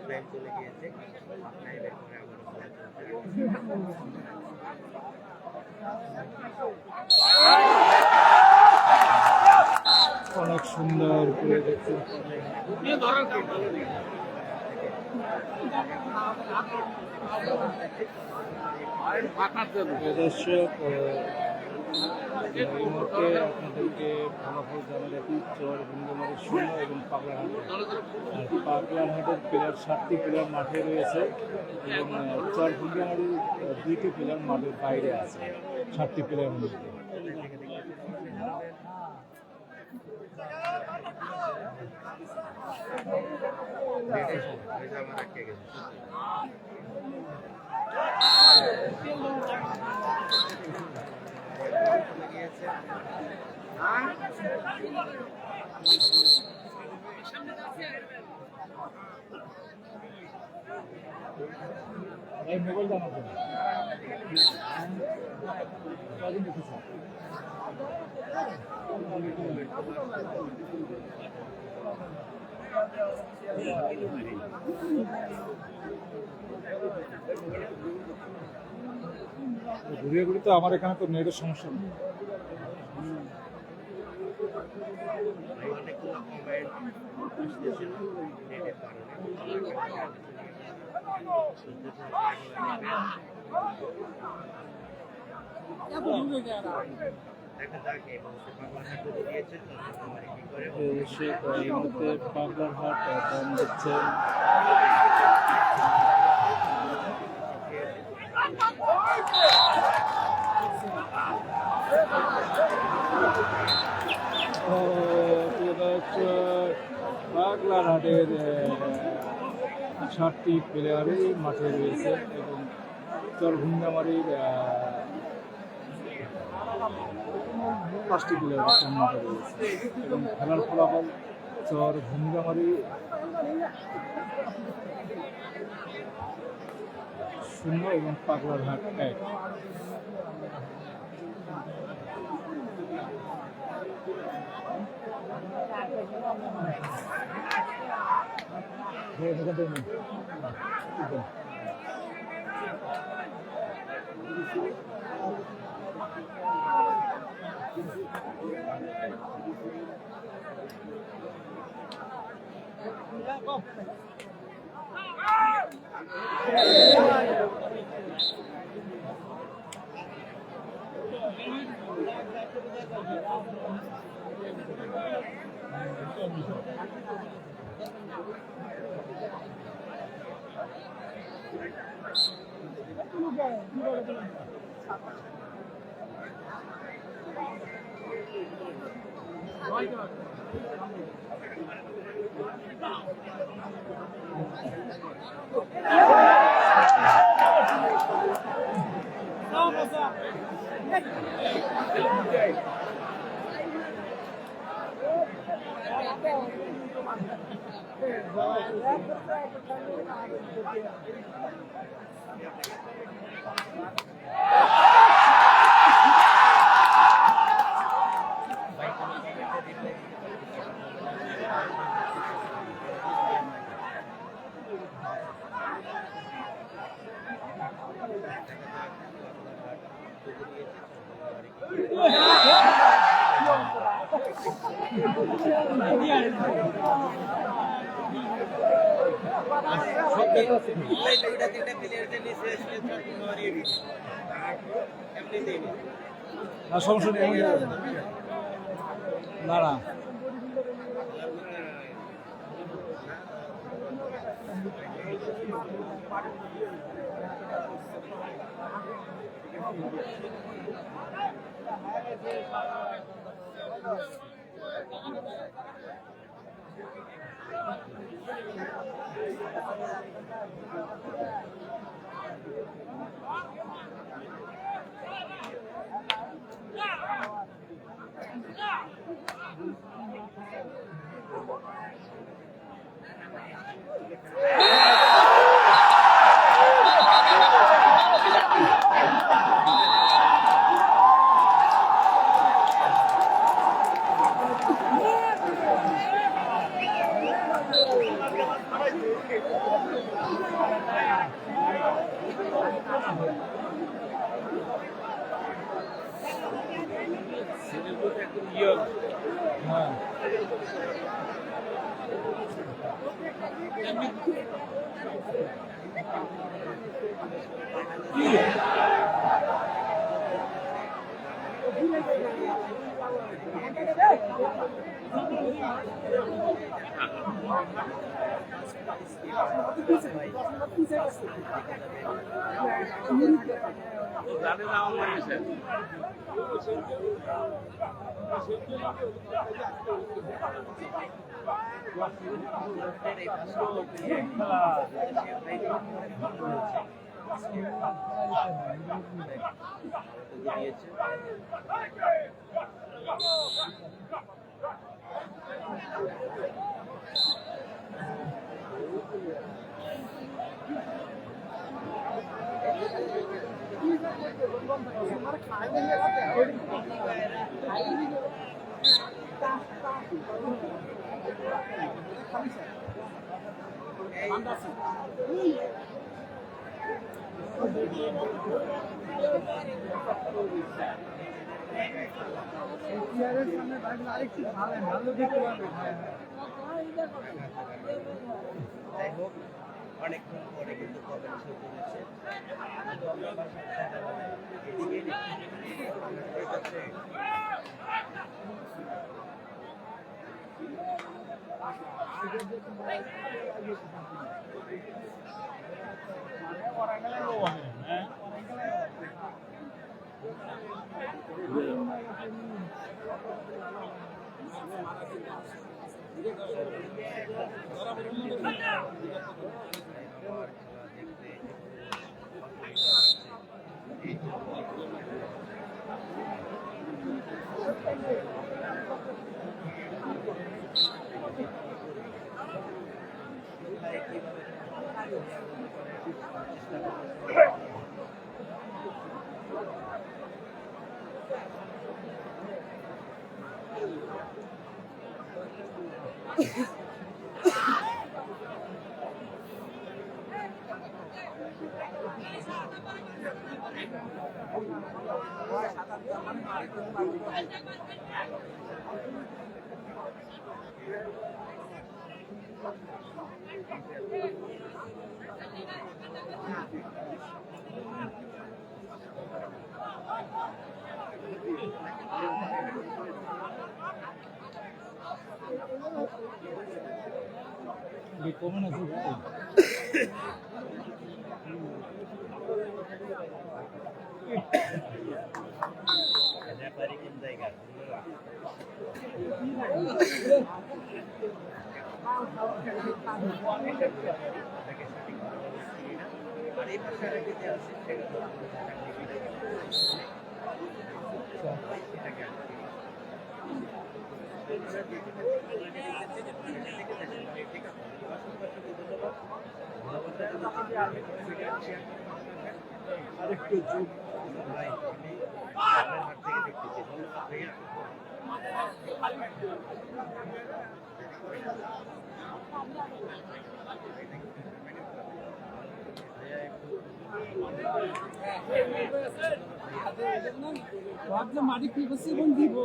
টাইম চলে গিয়েছে, টাইমের পরে আবার অনেক সুন্দর করে দেখছেন। দর্শক এই মুহূর্তে আপনাদেরকে ফলাফল জানা রাখি চর ভিন্ডমারি 0 এবং পাগলারহাটের প্লেয়ার 7টি প্লেয়ার মাঠে রয়েছে এবং চর ভিন্ডমারির 2টি প্লেয়ার মাঠের বাইরে আছে 7টি প্লেয়ার মধ্যে। এই মোবাইল জানা যাবে কদিন দেখেছেন? ঘুরিয়ে ঘুরি তো আমার এখানে তো নেটের সমস্যা নেই। অনেকগুলো কমেন্ট আসতেছিল নেটের এই মুহূর্তে পাগলারহাট দাম দিচ্ছেন পাগলারহাটের 7টি প্লেয়ারই মাঠে রয়েছে এবং চরভিন্ডামারির 5টি প্লেয়ার মাঠে রয়েছে এবং খেলার ফলাফল চরভিন্ডামারি 0 এবং পাগলারহাট 1। না সমস্যা নেই, না না হ্যাঁ যাই হোক অনেকক্ষণ পরে কিন্তু কবে শুরু করেছে কমন আছে ব্যাপারী কোন জায়গা আর এই পাশে আরেকটি আছে সেটা তো আরেকটু যোগ ভাই আমি আপনার হাত থেকে দেখতেছি ধন্যবাদ ভাইয়া মাটি কি করছে কোন দিব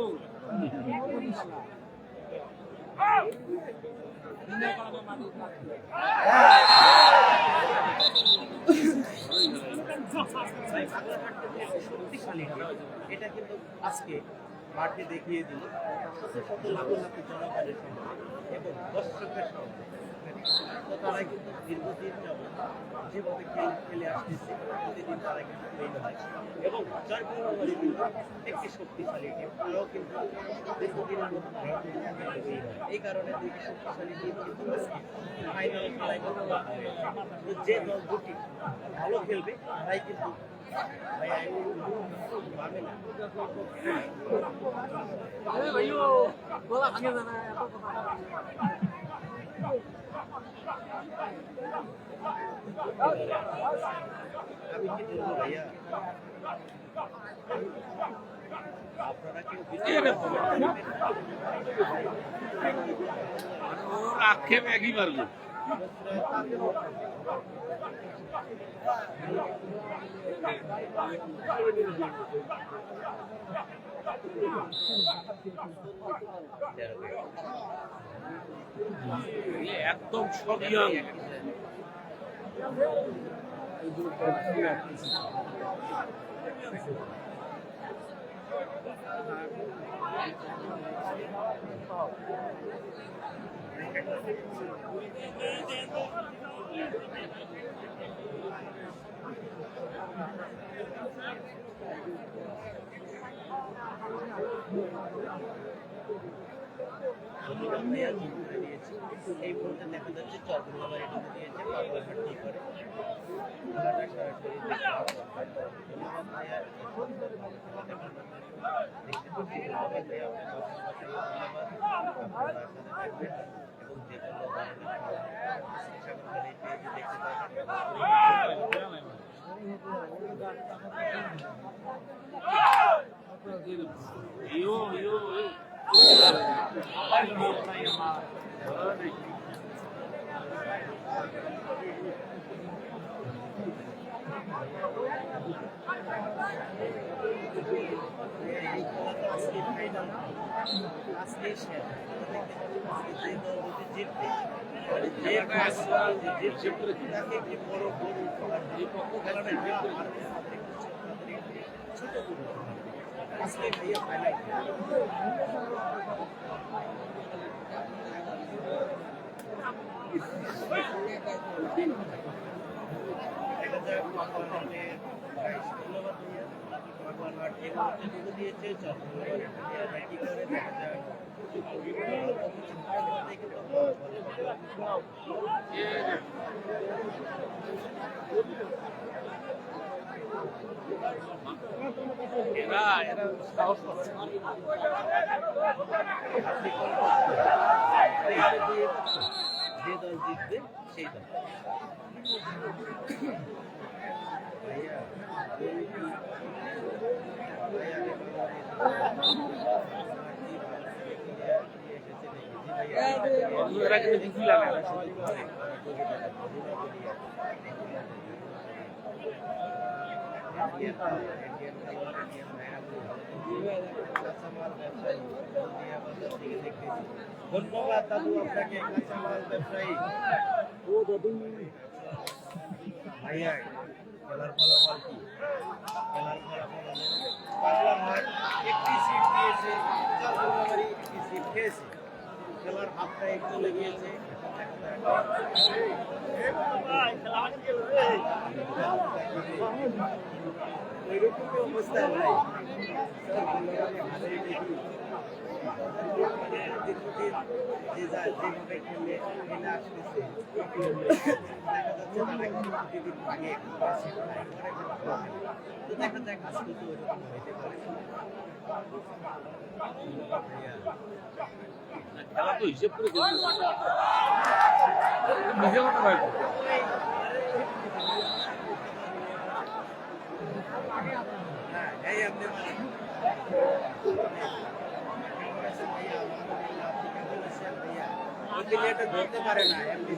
শক্তিশালী এটা কিন্তু আজকে মাঠে দেখিয়ে দিল শত শত লাখ লাখ জনগণের সঙ্গে এবং দর্শকের সঙ্গে তো তারা কিন্তু দীর্ঘদিন যেভাবে খেলে আসতেছে প্রতিদিন তারা কিন্তু তৈরি হয় এবং জয়পুরবাড়ি কিন্তু একটি শক্তিশালী টিম তারাও কিন্তু দীর্ঘদিনের মতো এই কারণে দুইটি শক্তিশালী টিম কিন্তু ফাইনালে খেলায় কথা বলতে হয়েছে তো যে দল দুটি ভালো খেলবে তারাই কিন্তু পাবে না আমি কি বলবো ভাইয়া আপনারা কেউ আক্ষেপ একই পারবো একদম সব ইয়াং। এই মুহূর্তে দেখা যাচ্ছে চরগুলোবাড়ি ঢুকে দিয়েছে পাগলাঘাট কি করে খেলাটা সরাসরি ধন্যবাদ ভাইয়া দেখতে পাচ্ছি ধন্যবাদ ভাইয়া আপনার সাথে থাকবেন এবং যে কোনো ধরনের এই পেজে দেখতে এরা সাহস পাচ্ছে না। যে দল জিতবে সেই দল এরা কিন্তু কিছুই লাগে না। ধন্যবাদ দাদু আপনাকে কাঁচামাল ব্যবসায়ী ভাইয়া খেলার ফলাফল কি খেলার ফলাফল হলো পাগলাঘাট একটি সিট দিয়েছে চরগুলোবাড়ি একটি সিট খেয়েছে খেলার হাতটা একটু লেগেছে ওইরকমই অবস্থা ভাই যে যায় যেভাবে খেলে খেলে আসতেছে দেখা যাচ্ছে তারা কিন্তু প্রতিদিন ভাগে তো দেখা যাক আজকে তো ওইরকম হইতে পারে খেলা তো হিসেব করে খেলতে নিজে মতো পারবে। হ্যাঁ এই আপনি এটা ধরতে পারে না এমনি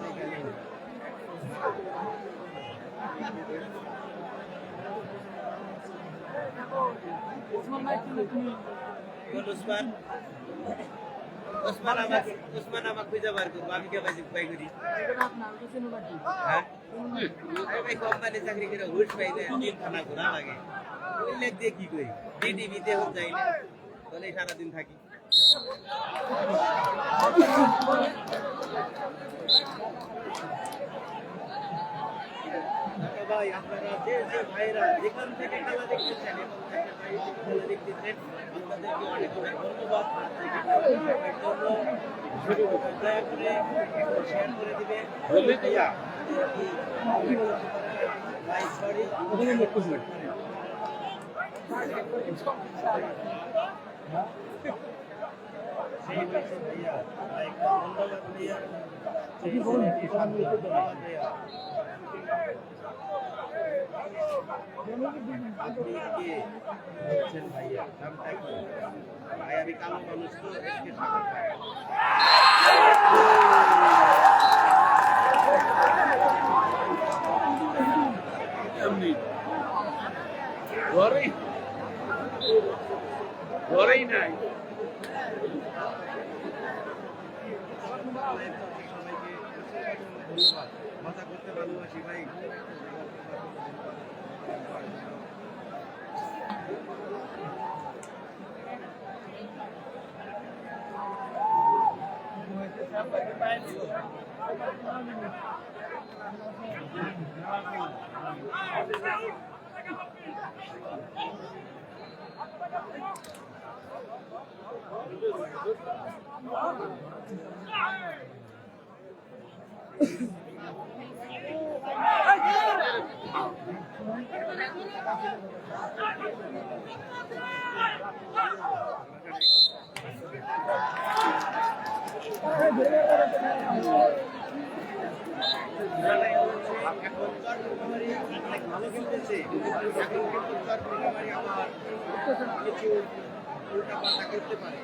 উসমান আমাকে খুঁজে বার করবো আমি কে পাই করি হ্যাঁ কোম্পানি চাকরি করে হুশ পাই না দিন খানা ঘোরা লাগে ওই লেগ দিয়ে কি করি টিভিতে হোক যাই না তাহলে সারাদিন থাকি ভাই আপনারা যে যে ভাইরা যেখান থেকে খেলা দেখতেছেন এবং খেলা দেখতেছেন আপনাদেরকে অনেক অনেক ধন্যবাদ দয়া করে একটু শেয়ার করে দিবে ভাই সরি সেই হয়েছে ভাইয়া ধন্যবাদ ভাইয়া ধন্যবাদ ভাইয়া আপনি কে বলছেন ভাইয়া নামটা কি ভাই আমি কালো মানুষ তো এসকে সাগর ভাই এমনি ঘরে ঘরেই নাই সবাইকে ধন্যবাদ। মজা করতে ভালোবাসি ভাই। এখন চরমুনামারি অনেক ভালো খেলতেছে। এখন কিন্তু চরমুনামারি আবার কিছু উল্টা পাল্টা করতে পারে।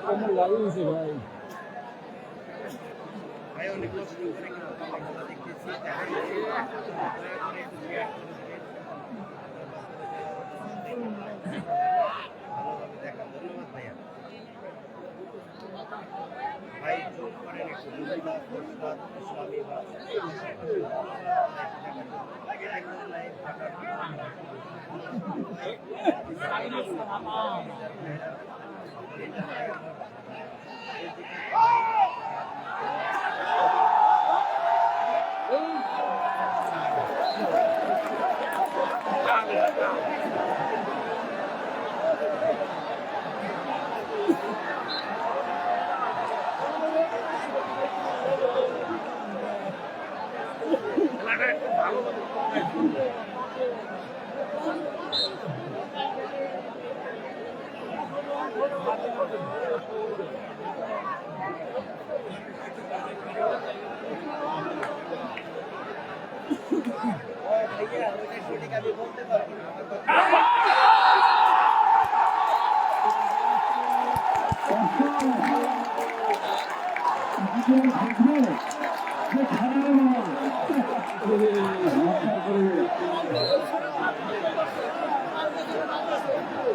কেমন লাগিয়েছে ভাই? ভাই অনেক কষ্ট করে কিন্তু খেলা দেখতেছি, দেখা যাচ্ছে। দয়া করে একটু share করে দিবেন। ভালোভাবে দেখান। ধন্যবাদ ভাইয়া। ভাই জোর করেন একটু রবিবার, ফুরফুরাত, ইসলামী বা একদম লাইভ ফাটার ভাইয়া ওইটা সঠিক আমি বলতে পারবো না। আমার কথা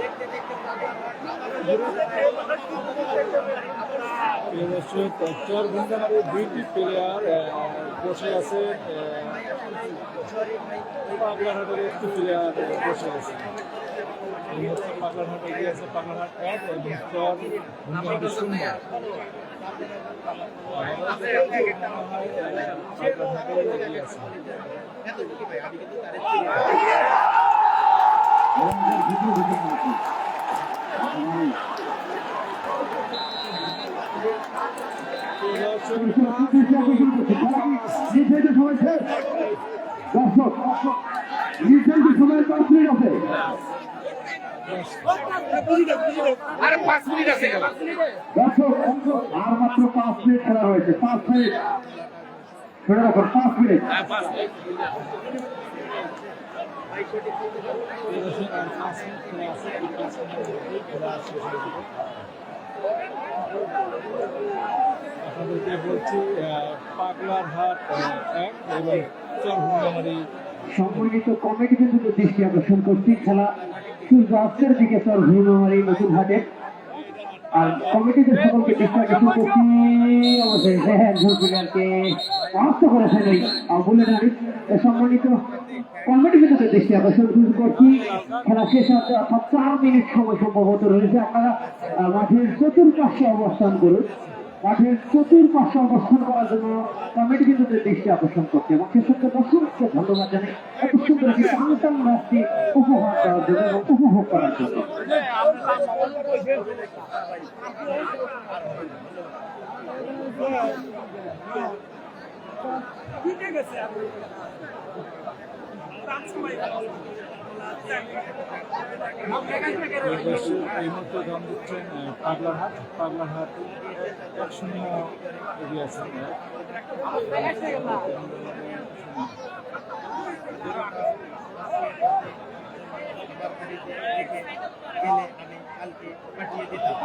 দেখতে দেখতে চরগুন্দামারি দুইটি প্লেয়ার বসে আছে, পাগলাহাটের একটি প্লেয়ার বসে আছে। এই হচ্ছে পাগলাহাট এগিয়ে আছে, পাগলাহাট 1 এবং চরগুন্দামারি 0। পাগলাহাটে এগিয়ে আছে। এতটুকু ভাই আমি কিন্তু তাদের আরে 5 মিনিট আছে খেলা আর মাত্র 5 মিনিট খেলা রয়েছে। 5 মিনিট শুনে রাখুন, 5 মিনিট। আপনাদেরকে বলছি পাগলারহাট 1 এবং চরগুন্দামারি। সম্মানিত কমিটি কিন্তু দৃষ্টি আকর্ষণ করছি, খেলা সূর্য অস্তের দিকে চরগুন্দামারি নতুন হাটে। আর কমিটিতে সকলকে দৃষ্টি আকর্ষণ করছি, অবশ্যই একজন প্লেয়ারকে অনাস্ত করেছেন এই বলে দাঁড়ি। সম্মানিত কমিটি কিন্তু দৃষ্টি আকর্ষণ করছি, খেলা শেষ হতে অর্থাৎ 4 মিনিট সময় সম্ভবত রয়েছে। আপনারা মাঠের চতুর্পাশে অবস্থান করুন। মাঠের চতুর্পাশে অবস্থান করার জন্য কমিটি কিন্তু দৃষ্টি আকর্ষণ করছে এবং সে সঙ্গে দর্শককে ধন্যবাদ জানাই এত সুন্দর একটি টান রাশি উপহার দেওয়ার জন্য এবং উপভোগ করার জন্য। এই মুহূর্তে দাম দিচ্ছেন পাগলারহাট। পাগলারহাট 1-0 এগিয়ে আছে। গেলে আমি কালকে পাঠিয়ে দিতাম।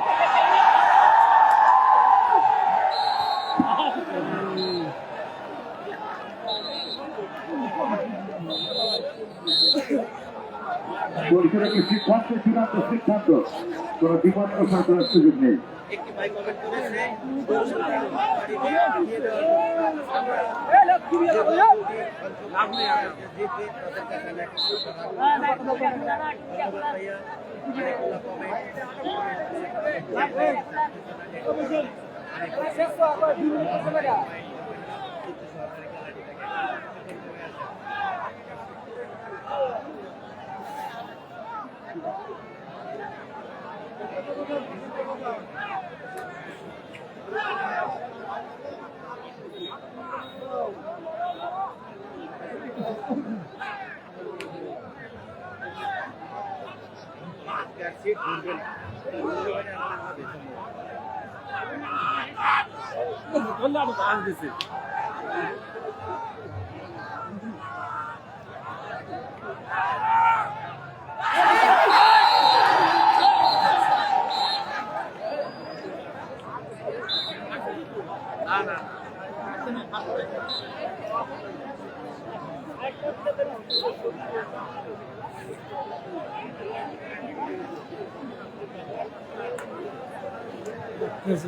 কি সিদ্ধান্ত চূড়ান্ত সিদ্ধান্ত কোনো বিপদ প্রসার করার সুযোগ নেই। একটি ভাই কমেন্ট করেছে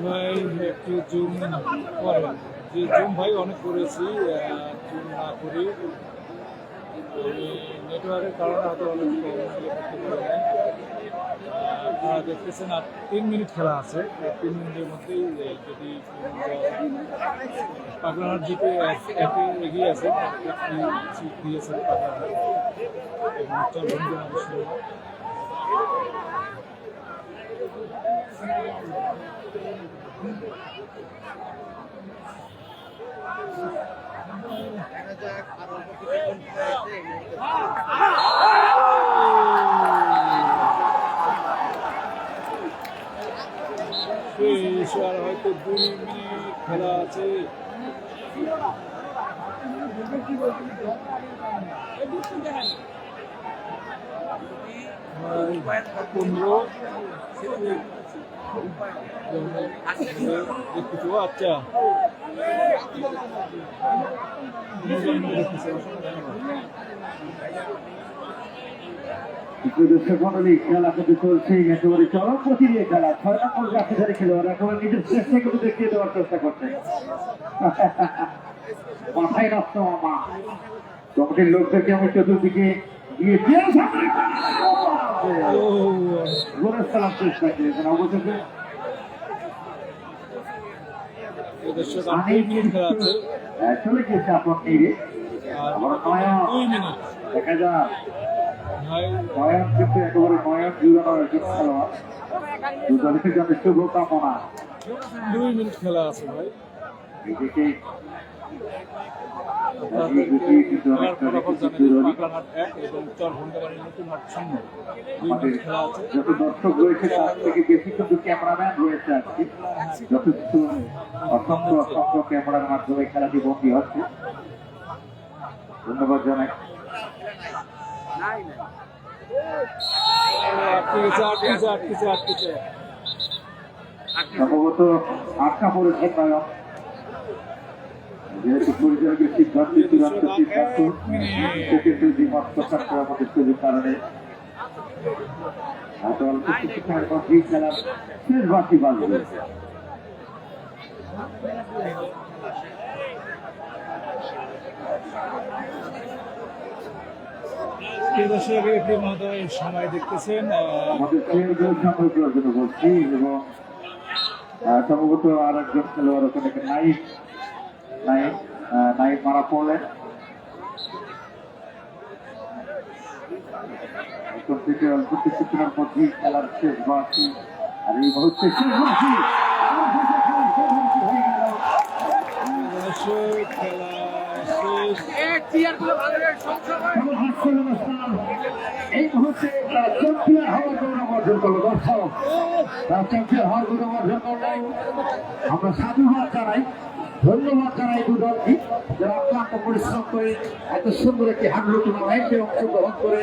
ভাই একটু জুম করেন, যে জুম ভাই অনেক করেছি, জুম না করি নেটওয়ার্কের কারণে হয়তো অনেক করতে পারি নাই। আপনারা দেখতেছেন আর 3 মিনিট খেলা আছে, 3 মিনিটের মধ্যেই যদি পাগলাহাট জিতে একে এগিয়ে আছে, সিট দিয়েছে পাগলাহাট এবং চরবন্দি মানুষের শেষ আর হয়তো 2 মিনিট খেলা আছে। 15 দেখতেছো? আচ্ছা দর্শক মন্ডলী, খেলা কিন্তু চলছে একেবারে চরম গতি নিয়ে খেলা। 6 নম্বর জাতীয় খেলোয়াড় একেবারে নিজের চেষ্টা কিন্তু দেখিয়ে দেওয়ার চেষ্টা করছে। মাথায় নষ্ট মা কমিটির লোকদেরকে আমি চতুর্দিকে গিয়েছি গোলের সালাম চেষ্টা করেছেন। অবশেষে চলে গিয়েছে আপনার নিয়ে আবার দেখা যায় নয়ন কিন্তু একেবারে নয়ন জুড়ানো একজন খেলোয়াড়। দুদলের জন্য শুভকামনা। 2 মিনিট খেলা আছে ভাই। এদিকে যত দর্শক রয়েছে তার থেকে বেশি কিন্তু ক্যামেরাম্যান রয়েছে আজকে। যথেষ্ট অসংখ্য অসংখ্য ক্যামেরার মাধ্যমে খেলাটি বন্দী হচ্ছে। ধন্যবাদ জানাই। সম্ভবত আটকা পড়েছে নয়ন, যেহেতু পরিচালকের সিদ্ধান্ত চূড়ান্ত সিদ্ধান্ত সেক্ষেত্রে দ্বিমত প্রকাশ করার মতো সুযোগ কারণে এত অল্প কিছু সময়ের মধ্যেই খেলার শেষ বাকি বাজবে। সময় দেখতেছেন আমাদের খেলগুলো সংগ্রহ করার জন্য বলছি এবং সম্ভবত আর একজন খেলোয়াড় ওখানে নাইট মারা পড়লেন। এখন থেকে অল্প কিছুক্ষণের মধ্যেই খেলার শেষ বাকি। আর এই মুহূর্তে শেষ বাকি খেলা এই মুহূর্তে তারা চ্যাম্পিয়ন হওয়ার গৌরব অর্জন করলো। দর্শক তারা চ্যাম্পিয়ন হওয়ার গৌরব অর্জন করলো। আমরা সাধুবাদ জানাই, ধন্যবাদ জানাই দুদলকে, যারা অক্লান্ত পরিশ্রম করে এত সুন্দর একটি হাডলু টুর্নামেন্টে অংশগ্রহণ করে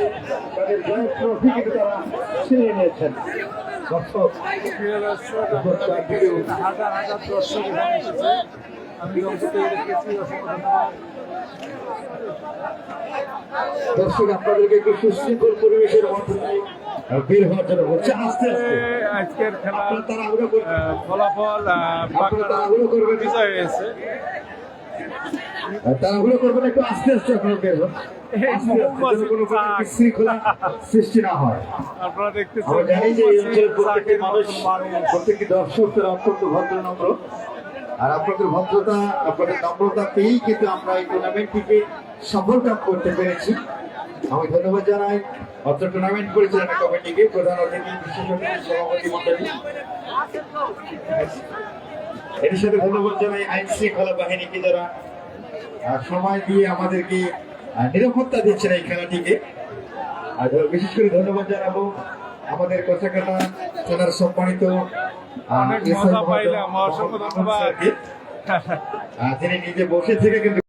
তাদের জয়ের ট্রফি কিন্তু তারা ছিনিয়ে নিয়েছেন। দর্শক হাজার হাজার দর্শক এসেছে, আমি দেখেছি, অসংখ্য ধন্যবাদ। দর্শক আপনাদেরকে একটু সুশৃঙ্খল পরিবেশের মধ্যে বের হওয়ার জন্য বলছে আস্তে আস্তে আজকের খেলা আপনারা তাড়াহুড়ো করবেন না। ফলাফল আপনারা তাড়াহুড়ো করবেন না। বিজয় হয়েছে। তাড়াহুড়ো করবেন না, একটু আস্তে আস্তে আপনারা বের হন। আস্তে আস্তে, যেন কোনো প্রকার বিশৃঙ্খলা সৃষ্টি না হয়। আপনারা দেখতেছেন আমরা জানি যে এই অঞ্চলের প্রত্যেকটি চাকরির মানুষ, মানুষ প্রত্যেকটি দর্শক তারা অত্যন্ত ভদ্র নম্র, আর আপনাদের ভদ্রতা, আপনাদের নম্রতা পেয়েই কিন্তু আমরা এই টুর্নামেন্টটিকে সফলকাম করতে পেরেছি। আমি ধন্যবাদ জানাই অত্র টুর্নামেন্ট পরিচালনা কমিটিকে, প্রধান অতিথি, বিশেষ অতিথি, সভাপতি মন্ডলী। এর সাথে ধন্যবাদ জানাই আইন শৃঙ্খলা বাহিনীকে, যারা সময় দিয়ে আমাদেরকে নিরাপত্তা দিচ্ছেন এই খেলাটিকে। আর বিশেষ করে ধন্যবাদ জানাবো আমাদের কথাকাটা থানার সম্মানিত অনেক এসআই মজা মহোদয় পাইলাম, অসংখ্য ধন্যবাদ। স্যারকে। তিনি নিজে বসে থেকে কিন্তু